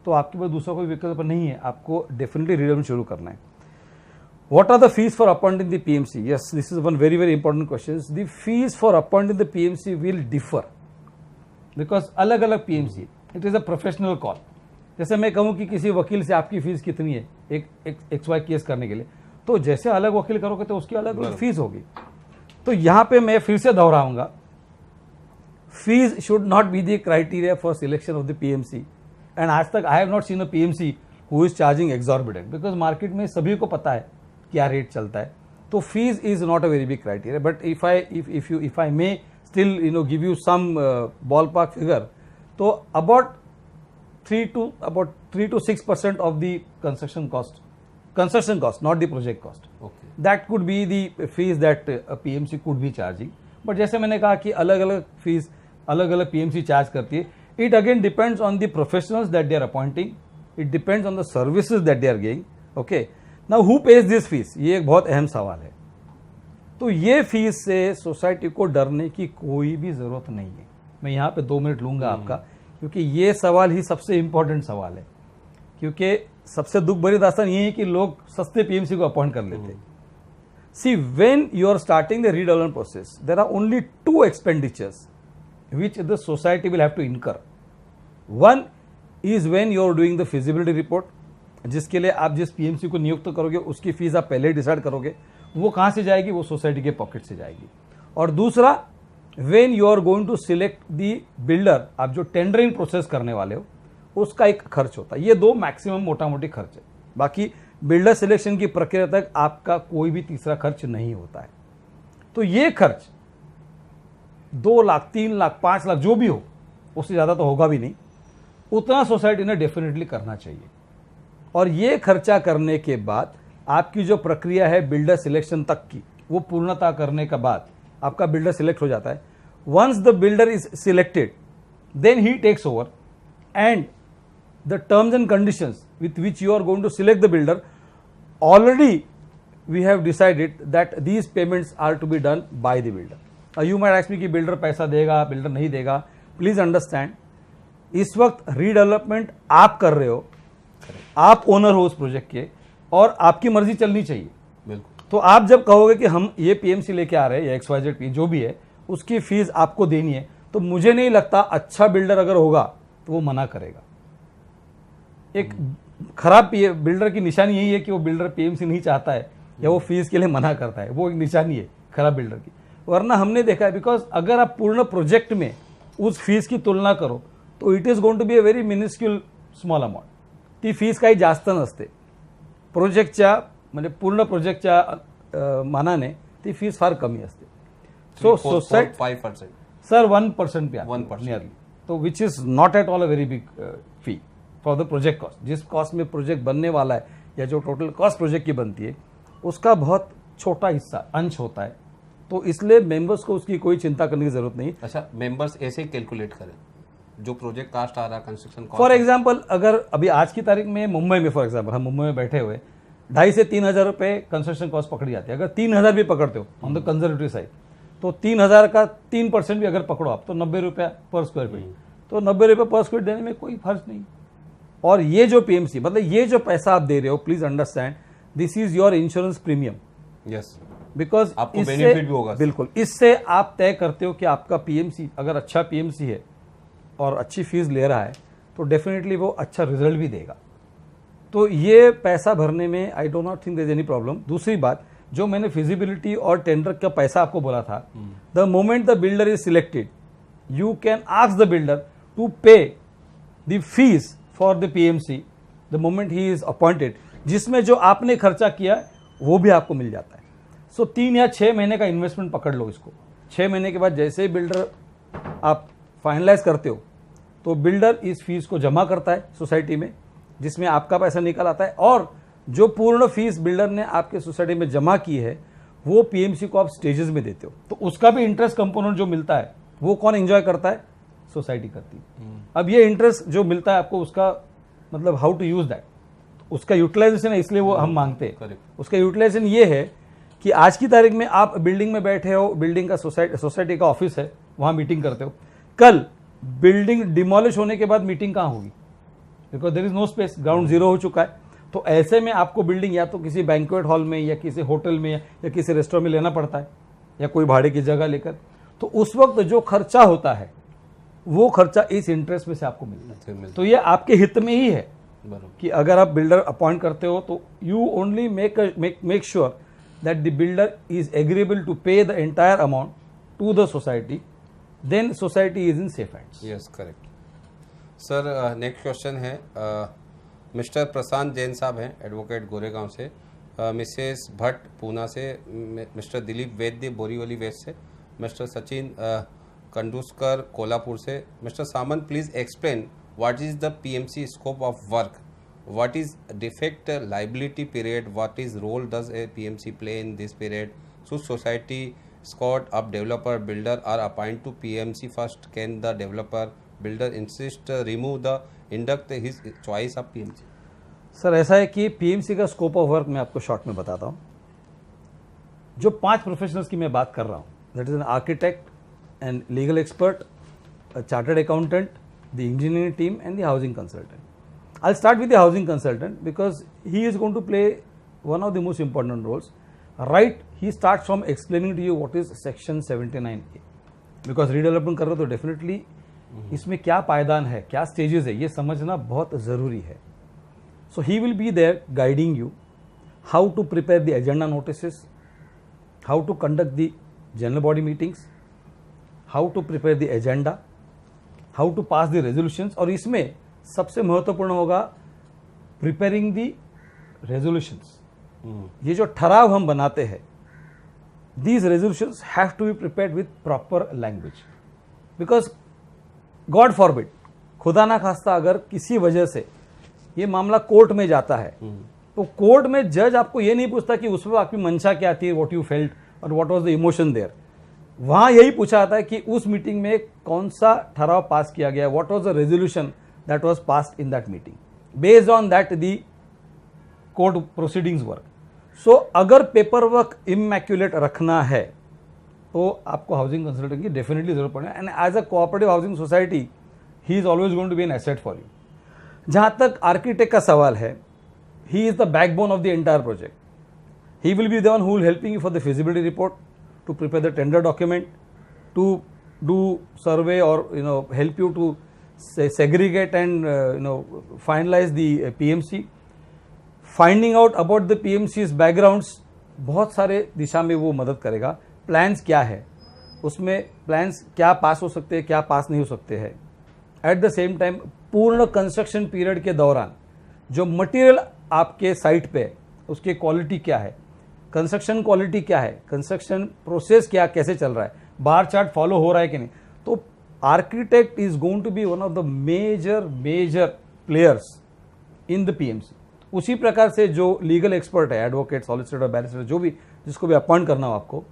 तो आपके पास दूसरा कोई विकल्प नहीं है, आपको डेफिनेटली रीडेवलपमेंट शुरू करना है। What are the fees for appointing the PMC? Yes, this is one very very important question. The fees for appointing the PMC will differ because अलग अलग PMC, it is a professional call. जैसे मैं कहूँ कि किसी वकील से आपकी फीस कितनी है एक XY केस करने के लिए, तो जैसे अलग वकील करोगे तो उसकी अलग अलग फीस होगी। तो यहाँ पे मैं फिर से दोहराऊंगा, fees should not be the criteria for selection of the PMC। And आज तक I have not seen a PMC who is charging exorbitant, because market में सभी को पता है क्या रेट चलता है। तो fees is not a very big criteria, but if I may still give you some ball park figure, तो about 3 to 6% of the construction cost, not the project cost, that could be the fees that PMC could be charging. But जैसे मैंने कहा कि अलग अलग fees अलग अलग PMC charge करती है। It again depends on the professionals that they are appointing, it depends on the services that they are giving. Okay, now who pays this fees, ये एक बहुत अहम सवाल है। तो ये फीस से सोसाइटी को डरने की कोई भी जरूरत नहीं है। मैं यहाँ पे 2 मिनट लूंगा आपका, क्योंकि ये सवाल ही सबसे इंपॉर्टेंट सवाल है। क्योंकि सबसे दुख भरी दास्तान ये है कि लोग सस्ते PMC को अपॉइंट कर लेते हैं। See, when you are starting the redevelopment process, there are only 2 expenditures which the society will have to incur. One is when you are doing the feasibility report, जिसके लिए आप जिस PMC को नियुक्त करोगे उसकी फीस आप पहले डिसाइड करोगे, वो कहाँ से जाएगी, वो सोसाइटी के पॉकेट से जाएगी। और दूसरा, when you are going to select the builder, आप जो टेंडरिंग प्रोसेस करने वाले हो उसका एक खर्च होता है। ये 2 मैक्सिमम मोटा मोटी खर्च है। बाकी बिल्डर सिलेक्शन की प्रक्रिया तक आपका कोई भी तीसरा खर्च नहीं होता है। तो ये खर्च 2 लाख, 3 लाख, 5 लाख जो भी हो, उससे ज़्यादा तो होगा भी नहीं, उतना सोसाइटी ने डेफिनेटली करना चाहिए। और ये खर्चा करने के बाद आपकी जो प्रक्रिया है बिल्डर सिलेक्शन तक की, वो पूर्णता करने के बाद आपका बिल्डर सिलेक्ट हो जाता है। Once the builder is selected, then he takes over and the terms and conditions with which you are going to select the builder, already we have decided that these payments are to be done by the builder. You might ask me कि builder पैसा देगा, builder नहीं देगा। Please understand, इस वक्त redevelopment आप कर रहे हो, आप ओनर हो उस प्रोजेक्ट के, और आपकी मर्जी चलनी चाहिए। बिल्कुल। तो आप जब कहोगे कि हम ये PMC लेके आ रहे हैं या XYZ PMC जो भी है, उसकी फीस आपको देनी है, तो मुझे नहीं लगता अच्छा बिल्डर अगर होगा तो वो मना करेगा। एक खराब बिल्डर की निशानी यही है कि वो बिल्डर PMC नहीं चाहता है या वो फीस के लिए मना करता है, वो एक निशानी है खराब बिल्डर की। वरना हमने देखा है, बिकॉज अगर आप पूर्ण प्रोजेक्ट में उस फीस की तुलना करो तो it is going to be a very minuscule small amount. ती फीस काही जास्त नसते प्रोजेक्टच्या, म्हणजे पूर्ण प्रोजेक्टच्या मानाने ती फीस फार कमी असते। सो सोसाइटी 5%, सर 1% पे 1% नियरली, तो which is not at all a very big fee for the project cost. जिस कॉस्ट में प्रोजेक्ट बनने वाला है या जो टोटल कॉस्ट प्रोजेक्ट की बनती है उसका बहुत छोटा हिस्सा अंश होता है। तो इसलिए मेंबर्स को उसकी कोई चिंता करने की जरूरत नहीं। अच्छा, मेंबर्स ऐसे ही कैलकुलेट करें जो प्रोजेक्ट कास्ट आ रहा है, कंस्ट्रक्शन कॉस्ट। फॉर एग्जाम्पल, अगर अभी आज की तारीख में मुंबई में, फॉर एग्जाम्पल हम मुंबई में बैठे हुए, 2,500 से 3,000 रुपये कंस्ट्रक्शन कॉस्ट पकड़ी जाती है। अगर 3,000 भी पकड़ते हो ऑन द कंजर्वेटिव साइड, तो 3,000 का 3% भी अगर पकड़ो आप, तो 90 रुपया पर स्क्वायर फीट। तो 90 रुपये पर स्क्वायर देने में कोई फर्क नहीं। और ये जो PMC, मतलब ये जो पैसा आप दे रहे हो, please understand, this is your insurance premium. Yes, because आपको बेनिफिट भी होगा। बिल्कुल, इससे आप तय करते हो कि आपका PMC अगर अच्छा PMC है और अच्छी फीस ले रहा है तो डेफिनेटली वो अच्छा रिजल्ट भी देगा। तो ये पैसा भरने में I do not think there is any problem. दूसरी बात, जो मैंने फिजिबिलिटी और टेंडर का पैसा आपको बोला था, the moment the builder is selected, you can ask the builder to pay the fees for the PMC the moment he is appointed, जिसमें जो आपने खर्चा किया वो भी आपको मिल जाता है। सो 3 या 6 महीने का इन्वेस्टमेंट पकड़ लो इसको। 6 महीने के बाद जैसे ही बिल्डर आप फाइनलाइज करते हो, तो बिल्डर इस फीस को जमा करता है सोसाइटी में, जिसमें आपका पैसा निकल आता है, और जो पूर्ण फीस बिल्डर ने आपके सोसाइटी में जमा की है वो पीएमसी को आप स्टेजेस में देते हो, तो उसका भी इंटरेस्ट कंपोनेंट जो मिलता है वो कौन एंजॉय करता है? सोसाइटी करती है। अब ये इंटरेस्ट जो मिलता है आपको, उसका मतलब हाउ टू यूज दैट, उसका यूटिलाइजेशन है, इसलिए वो हम मांगते हैं। उसका यूटिलाइजेशन ये है कि आज की तारीख में आप बिल्डिंग में बैठे हो, बिल्डिंग का सोसाइटी का ऑफिस है, वहां मीटिंग करते हो, कल बिल्डिंग डिमोलिश होने के बाद मीटिंग कहाँ होगी? Because there is no space, ground zero हो चुका है। तो ऐसे में आपको बिल्डिंग या तो किसी बैंक्वेट हॉल में या किसी होटल में या किसी रेस्टोरेंट में लेना पड़ता है, या कोई भाड़े की जगह लेकर। तो उस वक्त जो खर्चा होता है वो खर्चा इस इंटरेस्ट में से आपको मिलता है। तो ये आपके हित में ही है कि अगर आप बिल्डर अपॉइंट करते हो तो you only make sure that the builder is agreeable to pay the entire amount to the society, then society is in safe hands. Yes, correct sir. Next question है मिस्टर प्रशांत जैन साहब हैं, advocate Goregaon से, Mrs Bhatt Poona से, Mr Dilip Vaidya Borivali west से, Mr Sachin Kanduskar Kolhapur से। Mr Samant, please explain what is the PMC scope of work, what is defect liability period, what is role does a PMC play in this period, should society scout up developer builder or appoint to PMC first, can the developer builder insist remove the induct his choice of PMC? Sir ऐसा है कि PMC का scope of work मैं आपको short में बताता हूँ। जो 5 प्रोफेशनल्स की मैं बात कर रहा हूँ, that is an architect and legal expert, a chartered accountant, the engineering team and the housing consultant. I'll start with the housing consultant because he is going to play one of the most important roles. Right, he starts from explaining to you what is section 79A. Because redevelopment कर रहे हो तो definitely इसमें क्या पायदान है, क्या stages है, ये समझना बहुत ज़रूरी है. So he will be there guiding you how to prepare the agenda notices, how to conduct the general body meetings, how to prepare the agenda, how to pass the resolutions, और इसमें सबसे महत्वपूर्ण होगा प्रिपेयरिंग दी resolutions. ये जो ठराव हम बनाते हैं, these resolutions have to be prepared with proper language, because God forbid, खुदा ना खास्ता अगर किसी वजह से ये मामला कोर्ट में जाता है तो कोर्ट में जज आपको ये नहीं पूछता कि उसमें आपकी मंशा क्या थी, व्हाट यू फेल्ट और what was the emotion there. वहां यही पूछा जाता है कि उस मीटिंग में कौन सा ठराव पास किया गया, what was the resolution that was passed in that meeting. Based on that the court proceedings work. So अगर पेपर वर्क इमैक्यूलेट रखना है तो आपको हाउसिंग कंसल्टेंट की डेफिनेटली जरूरत पड़ेगा, and as a cooperative housing society he is always going to be an asset for you. जहां तक आर्किटेक्ट का सवाल है, he is the backbone of the entire project. He will be the one who will helping you for the feasibility report, to prepare the tender document, to do survey और help you to segregate and finalize the PMC, finding out about the PMC's backgrounds, बहुत सारे दिशा में वो मदद करेगा. Plans क्या है, उसमें प्लान्स क्या पास हो सकते हैं, क्या पास नहीं हो सकते हैं. एट द सेम टाइम पूर्ण कंस्ट्रक्शन पीरियड के दौरान जो मटेरियल आपके साइट पे उसकी क्वालिटी क्या है, कंस्ट्रक्शन क्वालिटी क्या है, कंस्ट्रक्शन प्रोसेस क्या कैसे चल रहा है, बार चार्ट फॉलो हो रहा है कि नहीं. तो architect is going to be one of the major players in the PMC. उसी प्रकार से जो लीगल एक्सपर्ट है, एडवोकेट, सॉलिसिटर, बैरिस्टर, जो भी जिसको भी अपॉइंट करना हो आपको,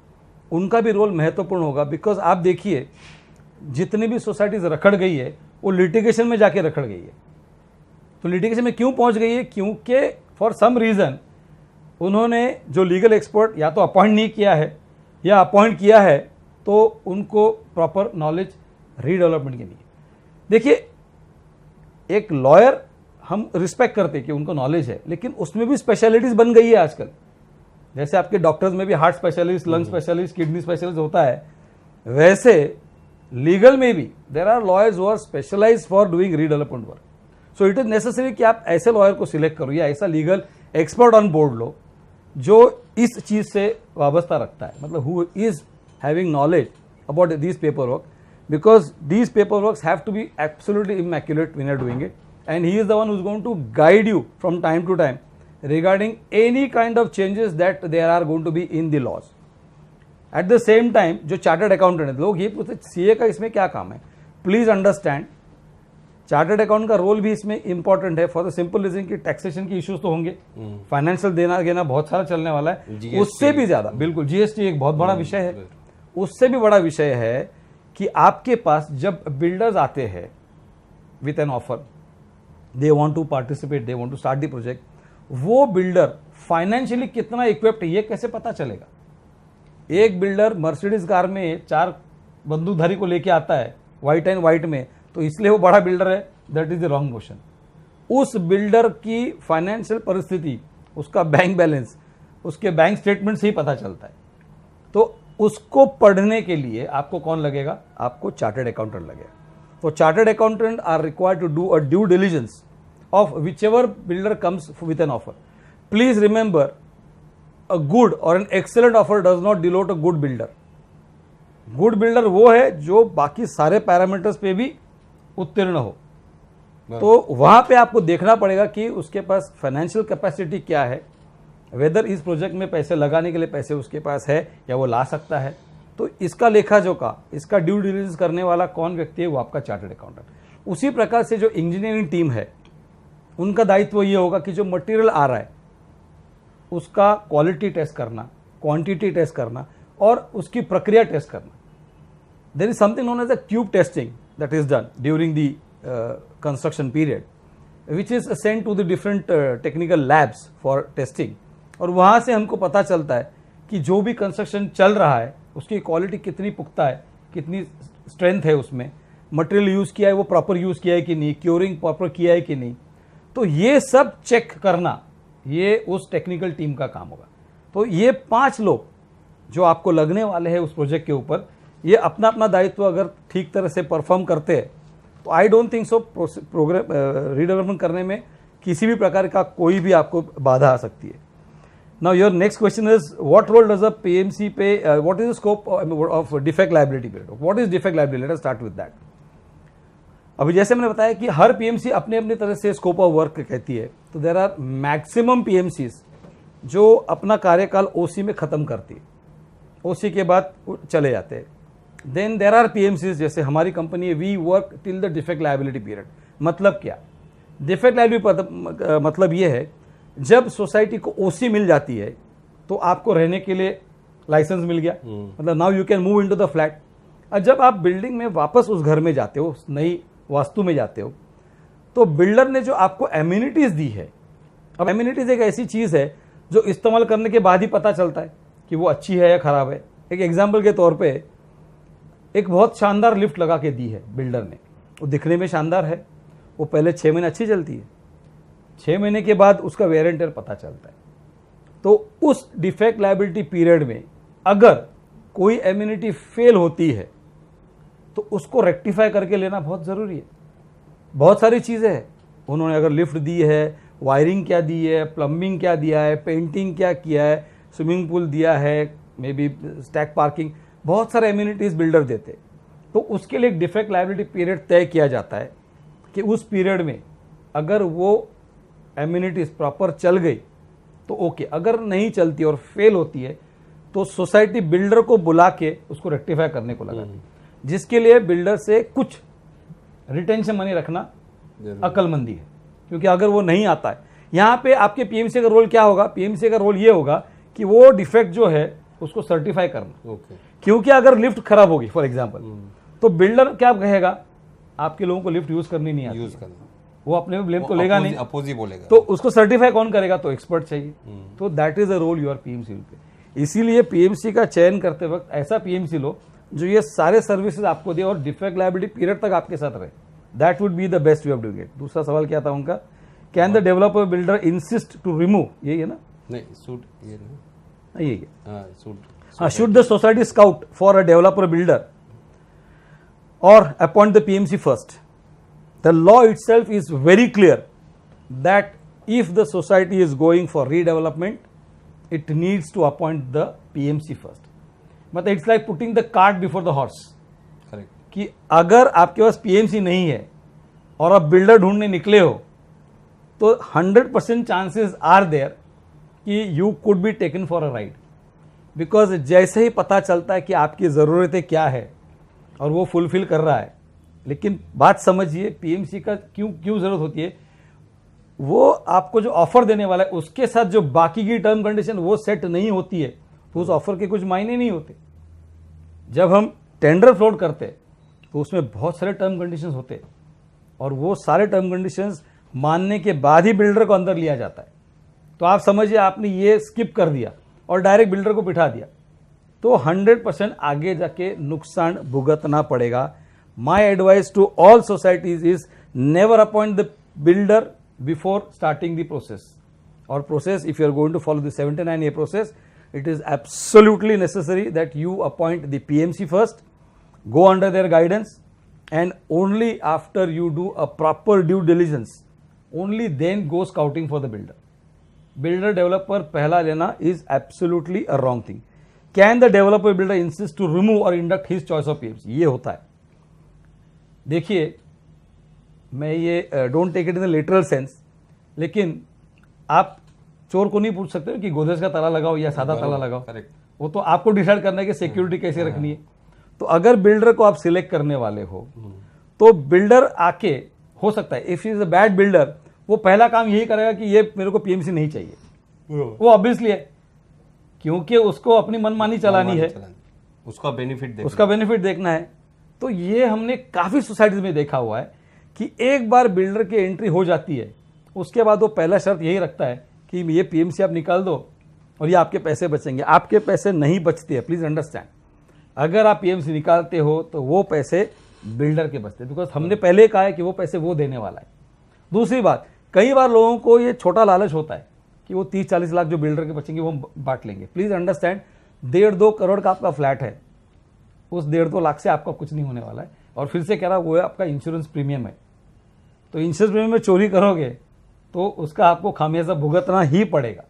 उनका भी रोल महत्वपूर्ण होगा. बिकॉज आप देखिए जितनी भी सोसाइटीज रखड़ गई है वो लिटिगेशन में जाके रखड़ गई है. तो लिटिगेशन में क्यों पहुंच गई है? क्योंकि फॉर सम रीजन उन्होंने जो लीगल एक्सपर्ट या तो अपॉइंट नहीं किया है या अपॉइंट किया है तो उनको प्रॉपर नॉलेज रीडेवलपमेंट के लिए. देखिए एक लॉयर हम रिस्पेक्ट करते हैं कि उनको नॉलेज है, लेकिन उसमें भी स्पेशलिटीज बन गई है आजकल. जैसे आपके डॉक्टर्स में भी heart specialist, lung specialist, kidney specialist होता है, वैसे लीगल में भी there are lawyers who are specialised for doing redevelopment work. So it is necessary कि आप ऐसे लॉयर को सिलेक्ट करो या ऐसा लीगल एक्सपर्ट ऑन बोर्ड लो जो इस चीज से वाबस्ता रखता है, मतलब who is having knowledge about this paper work, because these paperworks have to be absolutely immaculate when you're doing it, and he is the one who's going to guide you from time to time regarding any kind of changes that there are going to be in the laws. At the same time जो chartered accountant है, लोग ये पूछते CA का इसमें क्या काम है. प्लीज अंडरस्टैंड चार्टर्ड अकाउंट का रोल भी इसमें इंपॉर्टेंट है फॉर द सिंपल रीजन कि टैक्सेशन के इश्यूज तो होंगे, फाइनेंशियल देना घेना बहुत सारा चलने वाला है, GST उससे भी ज्यादा बिल्कुल जीएसटी एक बहुत बड़ा विषय है, उससे भी बड़ा विषय है कि आपके पास जब बिल्डर्स आते हैं with an offer, they want to participate, they want to start the project, वो बिल्डर फाइनेंशियली कितना इक्विप्ड है ये कैसे पता चलेगा? एक बिल्डर मर्सिडीज कार में 4 बंदूकधारी को लेके आता है व्हाइट एंड व्हाइट में, तो इसलिए वो बड़ा बिल्डर है, that is the wrong notion. उस बिल्डर की फाइनेंशियल परिस्थिति, उसका बैंक बैलेंस, उसके बैंक स्टेटमेंट से ही पता चलता है। तो उसको पढ़ने के लिए आपको कौन लगेगा? आपको चार्टर्ड अकाउंटेंट लगेगा। तो chartered accountant are required to do a due diligence of whichever builder comes with an offer. Please remember, a good or an excellent offer does not denote a good builder. Good builder वो है जो बाकी सारे parameters पे भी उत्तीर्ण हो। तो वहां पे आपको देखना पड़ेगा कि उसके पास फाइनेंशियल कैपेसिटी क्या है, वेदर इस प्रोजेक्ट में पैसे लगाने के लिए पैसे उसके पास है या वो ला सकता है। तो इसका लेखा जोखा, इसका ड्यू डिलिजेंस करने वाला कौन व्यक्ति है? वो आपका चार्टर्ड अकाउंटेंट। उसी प्रकार से जो इंजीनियरिंग टीम है, उनका दायित्व ये होगा कि जो मटेरियल आ रहा है उसका क्वालिटी टेस्ट करना, क्वांटिटी टेस्ट करना और उसकी प्रक्रिया टेस्ट करना। There is something known as a tube testing that is done during the construction period, which is sent to the different technical labs for testing. और वहाँ से हमको पता चलता है कि जो भी कंस्ट्रक्शन चल रहा है उसकी क्वालिटी कितनी पुख्ता है, कितनी स्ट्रेंथ है, उसमें मटेरियल यूज़ किया है वो प्रॉपर यूज़ किया है कि नहीं, क्योरिंग प्रॉपर किया है कि नहीं। तो ये सब चेक करना ये उस टेक्निकल टीम का काम होगा। तो ये 5 लोग जो आपको लगने वाले हैं उस प्रोजेक्ट के ऊपर, ये अपना अपना दायित्व अगर ठीक तरह से परफॉर्म करते हैं तो I don't think so programme redevelopment करने में किसी भी प्रकार का कोई भी आपको बाधा आ सकती है। Now your next question is what role does a PMC pay, what is the scope of defect liability period, what is defect liability? Let us start with that. अभी जैसे मैंने बताया कि हर पीएमसी अपने अपनी तरह से स्कोप ऑफ वर्क कहती है, तो देयर आर मैक्सिमम पीएमसीज जो अपना कार्यकाल ओसी में खत्म करती है, ओसी के बाद चले जाते हैं। देन देयर आर पीएमसीज जैसे हमारी कंपनी है, we work till the defect liability period. मतलब क्या? डिफेक्ट लायबिलिटी मतलब ये है जब सोसाइटी को ओसी मिल जाती है तो आपको रहने के लिए लाइसेंस मिल गया, मतलब now you can move into the flat. और जब आप बिल्डिंग में वापस उस घर में जाते हो, नई वास्तु में जाते हो, तो बिल्डर ने जो आपको एम्यूनिटीज दी है, अब एम्यूनिटीज एक ऐसी चीज है जो इस्तेमाल करने के बाद ही पता चलता है कि वो अच्छी है या खराब है। एक एग्जाम्पल के तौर पे एक बहुत शानदार लिफ्ट लगा के दी है बिल्डर ने, वो दिखने में शानदार है, वो पहले 6 महीने अच्छी चलती है, 6 महीने के बाद उसका वेयर एंड टेयर पता चलता है। तो उस डिफेक्ट लायबिलिटी पीरियड में अगर कोई एम्यूनिटी फेल होती है तो उसको रेक्टिफाई करके लेना बहुत ज़रूरी है। बहुत सारी चीज़ें हैं, उन्होंने अगर लिफ्ट दी है, वायरिंग क्या दी है, प्लम्बिंग क्या दिया है, पेंटिंग क्या किया है, स्विमिंग पूल दिया है, मे बी स्टैक पार्किंग, बहुत सारे एम्यूनिटीज़ बिल्डर देते। तो उसके लिए एक डिफेक्ट लायबिलिटी पीरियड तय किया जाता है कि उस पीरियड में अगर वो एम्यूनिटीज़ प्रॉपर चल गई तो ओके, अगर नहीं चलती और फेल होती है तो सोसाइटी बिल्डर को बुला के उसको रेक्टिफाई करने को लगाती है, जिसके लिए बिल्डर से कुछ रिटेंशन मनी रखना अक्लमंदी है। क्योंकि अगर वो नहीं आता है, यहाँ पे आपके पीएमसी का रोल क्या होगा? पीएमसी का रोल ये होगा कि वो डिफेक्ट जो है उसको सर्टिफाई करना। क्योंकि अगर लिफ्ट खराब होगी फॉर एग्जांपल, तो बिल्डर क्या कहेगा? आपके लोगों को लिफ्ट यूज करनी नहीं आती, यूज करना, वो अपने ब्लेम तो लेगा नहीं, अपोजी बोलेगा। तो उसको सर्टिफाई कौन करेगा? तो एक्सपर्ट चाहिए। तो that is the role your PMC पे। इसीलिए पीएमसी का चयन करते वक्त ऐसा पीएमसी लो जो ये सारे सर्विसेज आपको दे और डिफेक्ट लायबिलिटी पीरियड तक आपके साथ रहे। That would be the best way of doing it. दूसरा सवाल क्या था उनका? Can the developer builder insist to remove, यही है ना? नहीं, सूट ये ना, यही है। Suit should the society scout for a developer builder or appoint the PMC first. The law itself is very clear that if the society is going for redevelopment, it needs to appoint the PMC first. मतलब it's like putting the cart before the horse. Correct. कि अगर आपके पास PMC नहीं है और आप builder ढूंढने निकले हो तो 100% चांसेस आर देयर कि you could be taken for a ride, because जैसे ही पता चलता है कि आपकी ज़रूरतें क्या है और वो फुलफिल कर रहा है, लेकिन बात समझिए पीएमसी का क्यों क्यों जरूरत होती है। वो आपको जो ऑफर देने वाला है उसके साथ जो बाकी की टर्म कंडीशन वो सेट नहीं होती है तो उस ऑफर के कुछ मायने नहीं होते। जब हम टेंडर फ्लोट करते हैं तो उसमें बहुत सारे टर्म कंडीशंस होते हैं और वो सारे टर्म कंडीशंस मानने के बाद ही बिल्डर को अंदर लिया जाता है। तो आप समझिए आपने ये स्किप कर दिया और डायरेक्ट बिल्डर को बिठा दिया तो 100% आगे जाके नुकसान भुगतना पड़ेगा। My advice to all societies is never appoint the builder before starting the process. और process if you are going to follow the 79A process, it is absolutely necessary that you appoint the PMC first, go under their guidance, and only after you do a proper due diligence, only then go scouting for the builder. Builder developer पहला लेना is absolutely a wrong thing. Can the developer builder insist to remove or induct his choice of PMC? ये होता है। देखिए मैं ये don't take it in the literal sense, लेकिन आप चोर को नहीं पूछ सकते कि गोदरेज का ताला लगाओ या सादा ताला लगाओ। करेक्ट। वो तो आपको डिसाइड करना है कि सिक्योरिटी कैसे रखनी है। तो अगर बिल्डर को आप सिलेक्ट करने वाले हो तो बिल्डर आके हो सकता है if is a bad builder वो पहला काम यही करेगा कि ये मेरे को पीएमसी नहीं चाहिए। वो ऑब्वियसली है क्योंकि उसको अपनी मनमानी चलानी है, उसका बेनिफिट देखना है। तो ये हमने काफी सोसाइटीज में देखा हुआ है कि एक बार बिल्डर की एंट्री हो जाती है उसके बाद वो पहला शर्त यही रखता है कि ये पीएमसी आप निकाल दो और ये आपके पैसे बचेंगे। आपके पैसे नहीं बचते हैं, प्लीज अंडरस्टैंड। अगर आप पीएमसी निकालते हो तो वो पैसे बिल्डर के बचते हैं, बिकॉज हमने पहले कहा है कि वो पैसे वो देने वाला है। दूसरी बात, कई बार लोगों को ये छोटा लालच होता है कि वो 30-40 लाख जो बिल्डर के बचेंगे वो बांट लेंगे। प्लीज अंडरस्टैंड, 1.5-2 करोड़ का आपका फ्लैट है, उस 1.5-2 लाख से आपका कुछ नहीं होने वाला है। और फिर से कह रहा वो है आपका इंश्योरेंस प्रीमियम है। तो इंश्योरेंस प्रीमियम में चोरी करोगे तो उसका आपको खामियाजा भुगतना ही पड़ेगा।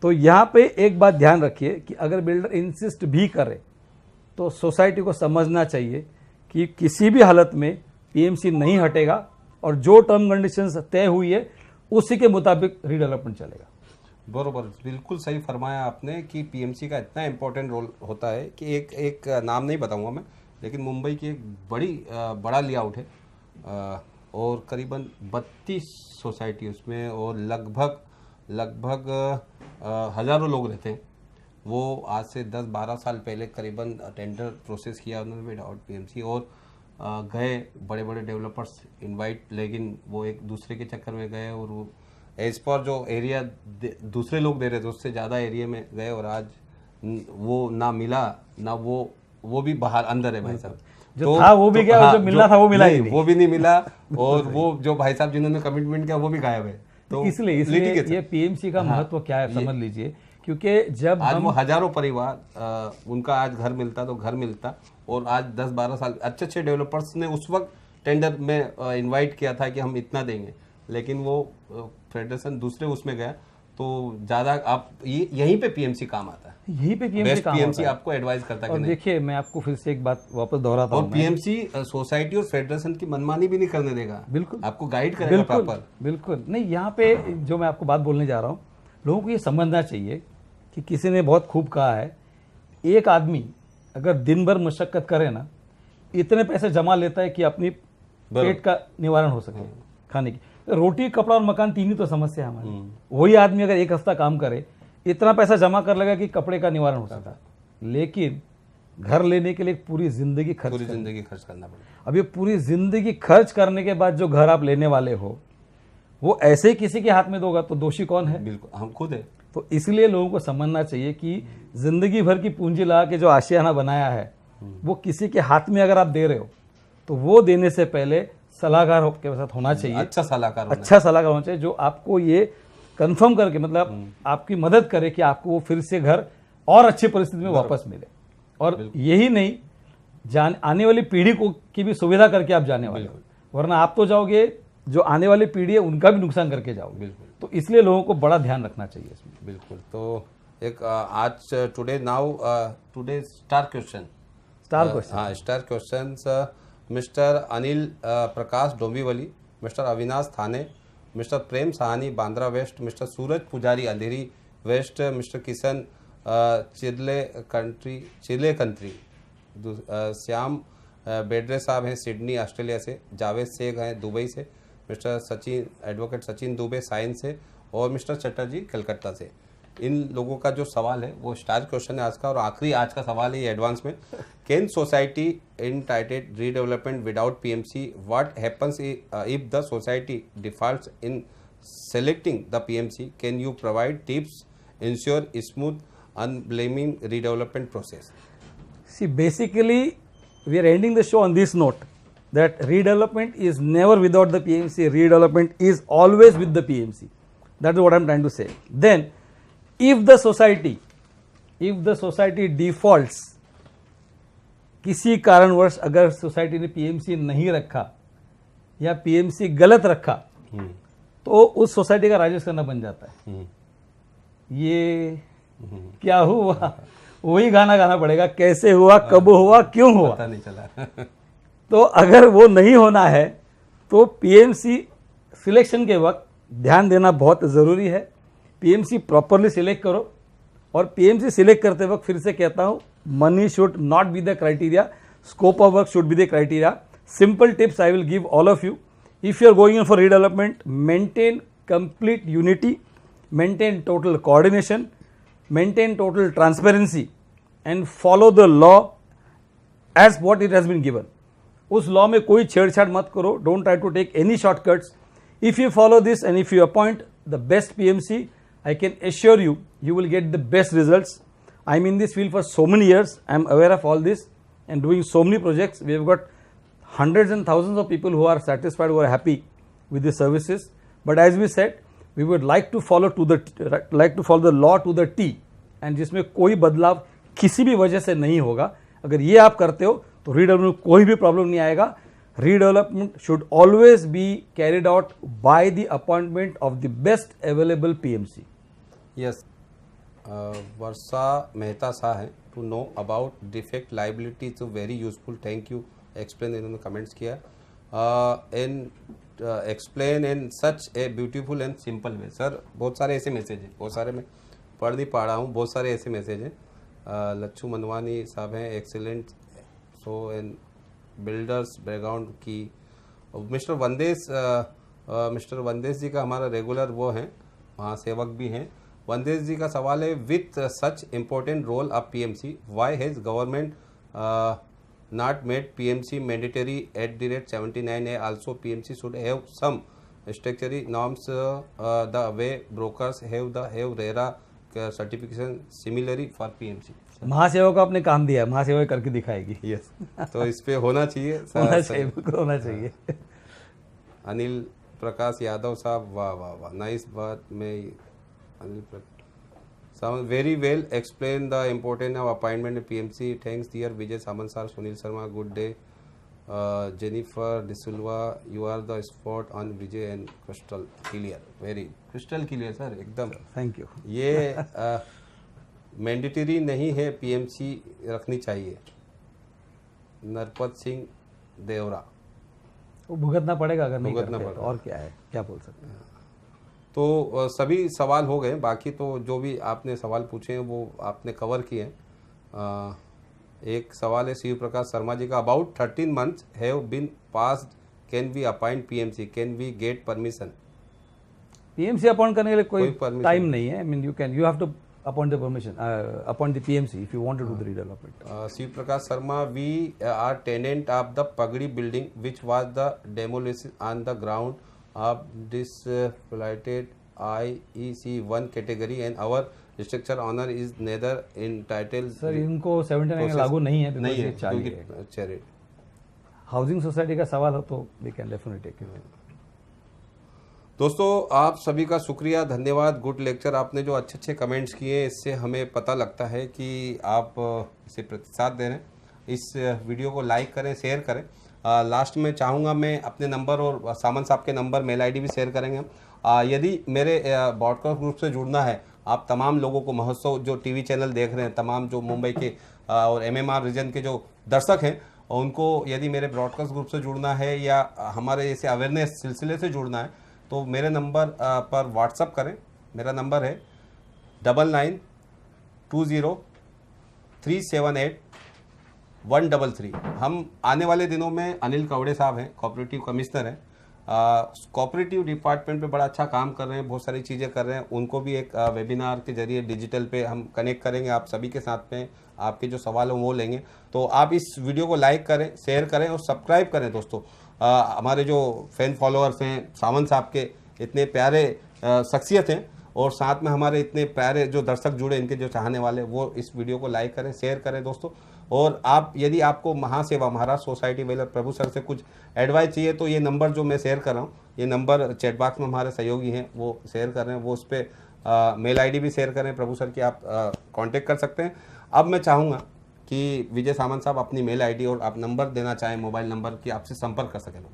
तो यहाँ पे एक बात ध्यान रखिए कि अगर बिल्डर इंसिस्ट भी करे तो सोसाइटी को समझना चाहिए कि किसी भी हालत में पीएमसी नहीं हटेगा और जो टर्म कंडीशंस तय हुई है उसी के मुताबिक रीडेवलपमेंट चलेगा। बरोबर, बिल्कुल सही फरमाया आपने कि पीएमसी का इतना इम्पोर्टेंट रोल होता है कि एक नाम नहीं बताऊंगा मैं, लेकिन मुंबई की एक बड़ा लेआउट है और करीबन 32 सोसाइटी उसमें और लगभग हज़ारों लोग रहते हैं। वो आज से 10-12 साल पहले करीबन टेंडर प्रोसेस किया उन्होंने विदाउट पीएमसी और गए बड़े बड़े डेवलपर्स इनवाइट, लेकिन वो एक दूसरे के चक्कर में गए और वो एज पर जो एरिया दूसरे लोग दे रहे थे उससे ज़्यादा एरिया में गए और आज वो ना मिला ना वो भी बाहर अंदर है भाई साहब। जो था वो भी गया और जो मिलना था वो मिला ही नहीं। वो भी नहीं मिला और वो जो भाई साहब जिन्होंने कमिटमेंट किया वो भी गायब है। तो इसलिए ये पीएमसी का महत्व क्या है समझ लीजिए, क्योंकि जब आज वो हजारों परिवार उनका आज घर मिलता तो घर मिलता और आज 10-12 साल अच्छे डेवलपर्स ने उस वक्त टेंडर में इनवाइट किया था कि हम इतना देंगे, लेकिन वो फेडरेशन दूसरे उसमें गया तो ज्यादा आप यहीं पे पीएमसी काम आता है, यहीं पे पीएमसी काम पीएमसी आपको एडवाइस करता है। और देखिए मैं आपको फिर से एक बात वापस दोहराता हूं, और पीएमसी सोसाइटी और फेडरेशन की मनमानी भी नहीं करने देगा, बिल्कुल आपको गाइड करेगा प्रॉपर। बिल्कुल नहीं, यहाँ पे जो मैं आपको बात बोलने जा रहा हूँ, लोगों को ये समझना चाहिए कि किसी ने बहुत खूब कहा है, एक आदमी अगर दिन भर मशक्कत करे ना इतने पैसे जमा लेता है कि अपनी पेट का निवारण हो सके खाने की। रोटी कपड़ा और मकान तीन ही तो समस्या है हमारी। वही आदमी अगर एक हफ्ता काम करे इतना पैसा जमा कर लेगा कि कपड़े का निवारण हो सकता है, लेकिन घर लेने के लिए पूरी जिंदगी खर्च करना पड़ेगा। अब ये पूरी जिंदगी खर्च करने के बाद जो घर आप लेने वाले हो वो ऐसे ही किसी के हाथ में दोगा तो दोषी कौन है? बिल्कुल हम खुद है। तो इसलिए लोगों को समझना चाहिए कि जिंदगी भर की पूंजी लगा के जो आशियाना बनाया है वो किसी के हाथ में अगर आप दे रहे हो तो वो देने से पहले सलाहकार के साथ होना चाहिए, अच्छा सलाहकार होना चाहिए जो आपको ये कंफर्म करके मतलब आपकी मदद करे कि आपको वो फिर से घर और अच्छी परिस्थिति में वापस मिले। और यही नहीं, आने वाली पीढ़ी को की भी सुविधा करके आप जाने वाले हो, वरना आप तो जाओगे, जो आने वाली पीढ़ी है उनका भी नुकसान करके जाओगे। बिल्कुल, तो इसलिए लोगों को बड़ा ध्यान रखना चाहिए इसमें। बिल्कुल। तो एक आज today star question mister Anil Prakash Dombivli, mister Avinash Thane, mister Prem Sahani Bandra west, mister Suraj Pujari Andheri west, mister Kishan Chile कंट्री, श्याम बेड्रे साहब हैं सिडनी ऑस्ट्रेलिया से, जावेद शेख हैं दुबई से, Mr Sachin advocate Sachin Dubey science से, और मिस्टर चटर्जी कलकत्ता से। इन लोगों का जो सवाल है वो स्टार क्वेश्चन है आज का, और आखिरी आज का सवाल है ये एडवांस में। Can society entitled redevelopment without PMC? What happens if the society defaults in selecting the PMC? Can you provide tips ensure smooth unblaming redevelopment process? See, basically, we are ending the show on this note that redevelopment is never without the PMC. Redevelopment is always with the PMC. That is what I am trying to say. Then, if the society defaults, किसी कारणवश अगर society ने PMC नहीं रखा या PMC गलत रखा तो उस सोसाइटी का राजस्व करना बन जाता है। ये क्या हुआ वही गाना गाना पड़ेगा, कैसे हुआ, कब हुआ, क्यों हुआ, पता नहीं चला। तो अगर वो नहीं होना है तो पीएमसी सिलेक्शन के वक्त ध्यान देना बहुत ज़रूरी है। पीएमसी प्रॉपरली सिलेक्ट करो, और पीएमसी सिलेक्ट करते वक्त फिर से कहता हूँ, money should not be the criteria, scope of work should be the criteria. Simple tips I will give all of you. If you are going in for redevelopment, maintain complete unity, maintain total coordination, maintain total transparency, and follow the law as what it has been given. उस law में कोई छेड़छाड़ मत करो, don't try to take any shortcuts. If you follow this and if you appoint the best PMC, I can assure you, you will get the best results. I'm in this field for so many years. I'm aware of all this and doing so many projects. We have got hundreds and thousands of people who are satisfied, who are happy with the services. But as we said, we would like to follow the law to the T. And जिसमें कोई बदलाव किसी भी वजह से नहीं होगा। अगर ये आप करते हो तो रीडेवलपमेंट कोई भी प्रॉब्लम नहीं आएगा। Redevelopment should always be carried out by the appointment of the best available PMC. Yes. वर्षा मेहता शाह है, to know about defect liability is very useful, thank you, explain इन्होंने कमेंट्स किया, in explain in such a beautiful and simple way. Sir बहुत सारे ऐसे message हैं, बहुत सारे मैं पढ़ नहीं पा रहा हूँ, बहुत सारे ऐसे मैसेज हैं। लच्छू मनवानी साहब हैं, एक्सीलेंट, सो एन बिल्डर्स बैकग्राउंड की। मिस्टर वंदेश जी का हमारा रेगुलर वो हैं, महासेवक भी हैं। वंदेश जी का सवाल है, with such important role of PMC, why has government not made PMC mandatory at the rate 79A? Also PMC should have some structural norms the way brokers have RERA certification similarly for PMC. Mahaseva को आपने काम दिया, महासेवा करके दिखाएगी। Yes, तो इस पे होना चाहिए, होना चाहिए, बिल्कुल होना चाहिए। अनिल प्रकाश यादव साहब, वाह वाह वाह, नाइस बात में very well explain the importance of appointment in PMC. Thanks dear Vijay Samant sir, Sunil Sharma, good day. Jennifer De Silva, you are the spot on Vijay and crystal clear, very crystal clear sir, एकदम। Thank you. ये mandatory नहीं है, PMC रखनी चाहिए। नरपत सिंह देवरा, वो भुगतना पड़ेगा अगर नहीं भुगतना करते, पड़ेगा। और क्या है, क्या बोल सकते हैं। तो सभी सवाल हो गए, बाकी तो जो भी आपने सवाल पूछे हैं वो आपने कवर किए हैं। एक सवाल है शिव प्रकाश शर्मा जी का, about 13 months have been passed, can we appoint PMC, can we get permission? PMC appoint करने के लिए कोई permission टाइम नहीं है। I mean you have to appoint the permission, appoint the PMC if you want to do the redevelopment. Shiv Prakash Sharma, we are tenant of the pagdi building which was the demolition on the ground of disflated IEC1 category and our structure owner is neither entitled। Sir इनको 79 लागू नहीं है, नहीं है चाहिए। क्योंकि charity housing society का सवाल हो तो we can definitely take it. दोस्तों आप सभी का शुक्रिया, धन्यवाद। गुड लेक्चर, आपने जो अच्छे अच्छे कमेंट्स किए इससे हमें पता लगता है कि आप इसे प्रतिसाद दे रहे हैं। इस वीडियो को लाइक करें, शेयर करें। लास्ट में चाहूँगा मैं अपने नंबर और सामंत साहब के नंबर, मेल आईडी भी शेयर करेंगे हम। यदि मेरे ब्रॉडकास्ट ग्रुप से जुड़ना है, आप तमाम लोगों को, महोत्सव जो टीवी चैनल देख रहे हैं, तमाम जो मुंबई के और MMR रीजन के जो दर्शक हैं, उनको यदि मेरे ब्रॉडकास्ट ग्रुप से जुड़ना है या हमारे जैसे अवेयरनेस सिलसिले से जुड़ना है तो मेरे नंबर पर व्हाट्सअप करें। मेरा नंबर है 9920 378 133। हम आने वाले दिनों में, अनिल कवड़े साहब हैं, कोऑपरेटिव कमिश्नर हैं, कोऑपरेटिव डिपार्टमेंट पे बड़ा अच्छा काम कर रहे हैं, बहुत सारी चीज़ें कर रहे हैं। उनको भी एक वेबिनार के जरिए डिजिटल पे हम कनेक्ट करेंगे आप सभी के साथ में, आपके जो सवाल हो वो लेंगे। तो आप इस वीडियो को लाइक करें, शेयर करें और सब्सक्राइब करें दोस्तों। हमारे जो फैन फॉलोअर्स हैं, सावंत साहब के इतने प्यारे शख्सियत हैं, और साथ में हमारे इतने प्यारे जो दर्शक जुड़े, इनके जो चाहने वाले, वो इस वीडियो को लाइक करें, शेयर करें दोस्तों। और आप, यदि आपको महासेवा, महाराष्ट्र सोसाइटी वेलर प्रभु सर से कुछ एडवाइस चाहिए तो ये नंबर जो मैं शेयर कर रहा हूँ, ये नंबर चैट बॉक्स में हमारे सहयोगी हैं वो शेयर कर रहे हैं, वो उस पर मेल आईडी भी शेयर करें प्रभु सर की, आप कांटेक्ट कर सकते हैं। अब मैं चाहूँगा कि विजय सामंत साहब अपनी मेल आईडी और आप नंबर देना चाहें, मोबाइल नंबर, की आपसे संपर्क कर सकें लोग।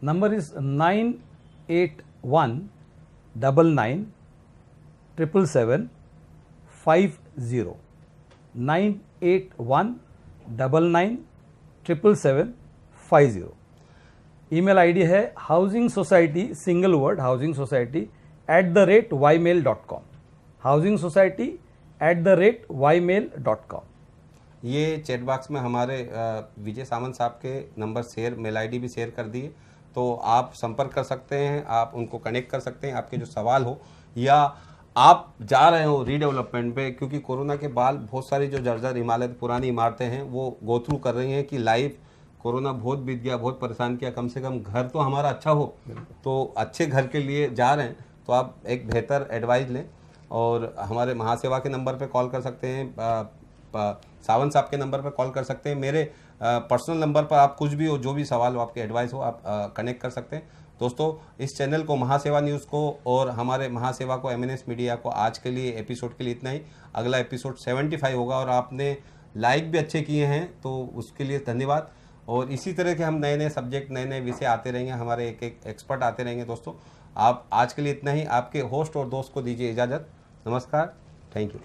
Number is 981997775 981997775। ईमेल आईडी है housing society, single word, housing society @ymail.com, housing society @ymail.com। ये चैट बॉक्स में हमारे विजय सामंत साहब के नंबर शेयर, मेल आईडी भी शेयर कर दिए, तो आप संपर्क कर सकते हैं, आप उनको कनेक्ट कर सकते हैं। आपके जो सवाल हो, या आप जा रहे हो रीडेवलपमेंट पे, क्योंकि कोरोना के बाद बहुत सारी जो जर्जर इमारत, पुरानी इमारतें हैं, वो गो थ्रू कर रही हैं कि लाइफ, कोरोना बहुत बीत गया, बहुत परेशान किया, कम से कम घर तो हमारा अच्छा हो, तो अच्छे घर के लिए जा रहे हैं, तो आप एक बेहतर एडवाइस लें और हमारे महासेवा के नंबर पे कॉल कर सकते हैं, सावंत साहब के नंबर पर कॉल कर सकते हैं, मेरे पर्सनल नंबर पर आप कुछ भी हो, जो भी सवाल हो, आपके एडवाइस हो, आप कनेक्ट कर सकते हैं। दोस्तों, इस चैनल को, महासेवा न्यूज़ को और हमारे महासेवा को, MNS मीडिया को, आज के लिए एपिसोड के लिए इतना ही। अगला एपिसोड 75 होगा और आपने लाइक भी अच्छे किए हैं, तो उसके लिए धन्यवाद। और इसी तरह के हम नए नए सब्जेक्ट, नए नए विषय आते रहेंगे, हमारे एक एक एक्सपर्ट आते रहेंगे दोस्तों। आप आज के लिए इतना ही। आपके होस्ट और दोस्त को दीजिए इजाज़त। नमस्कार, थैंक यू।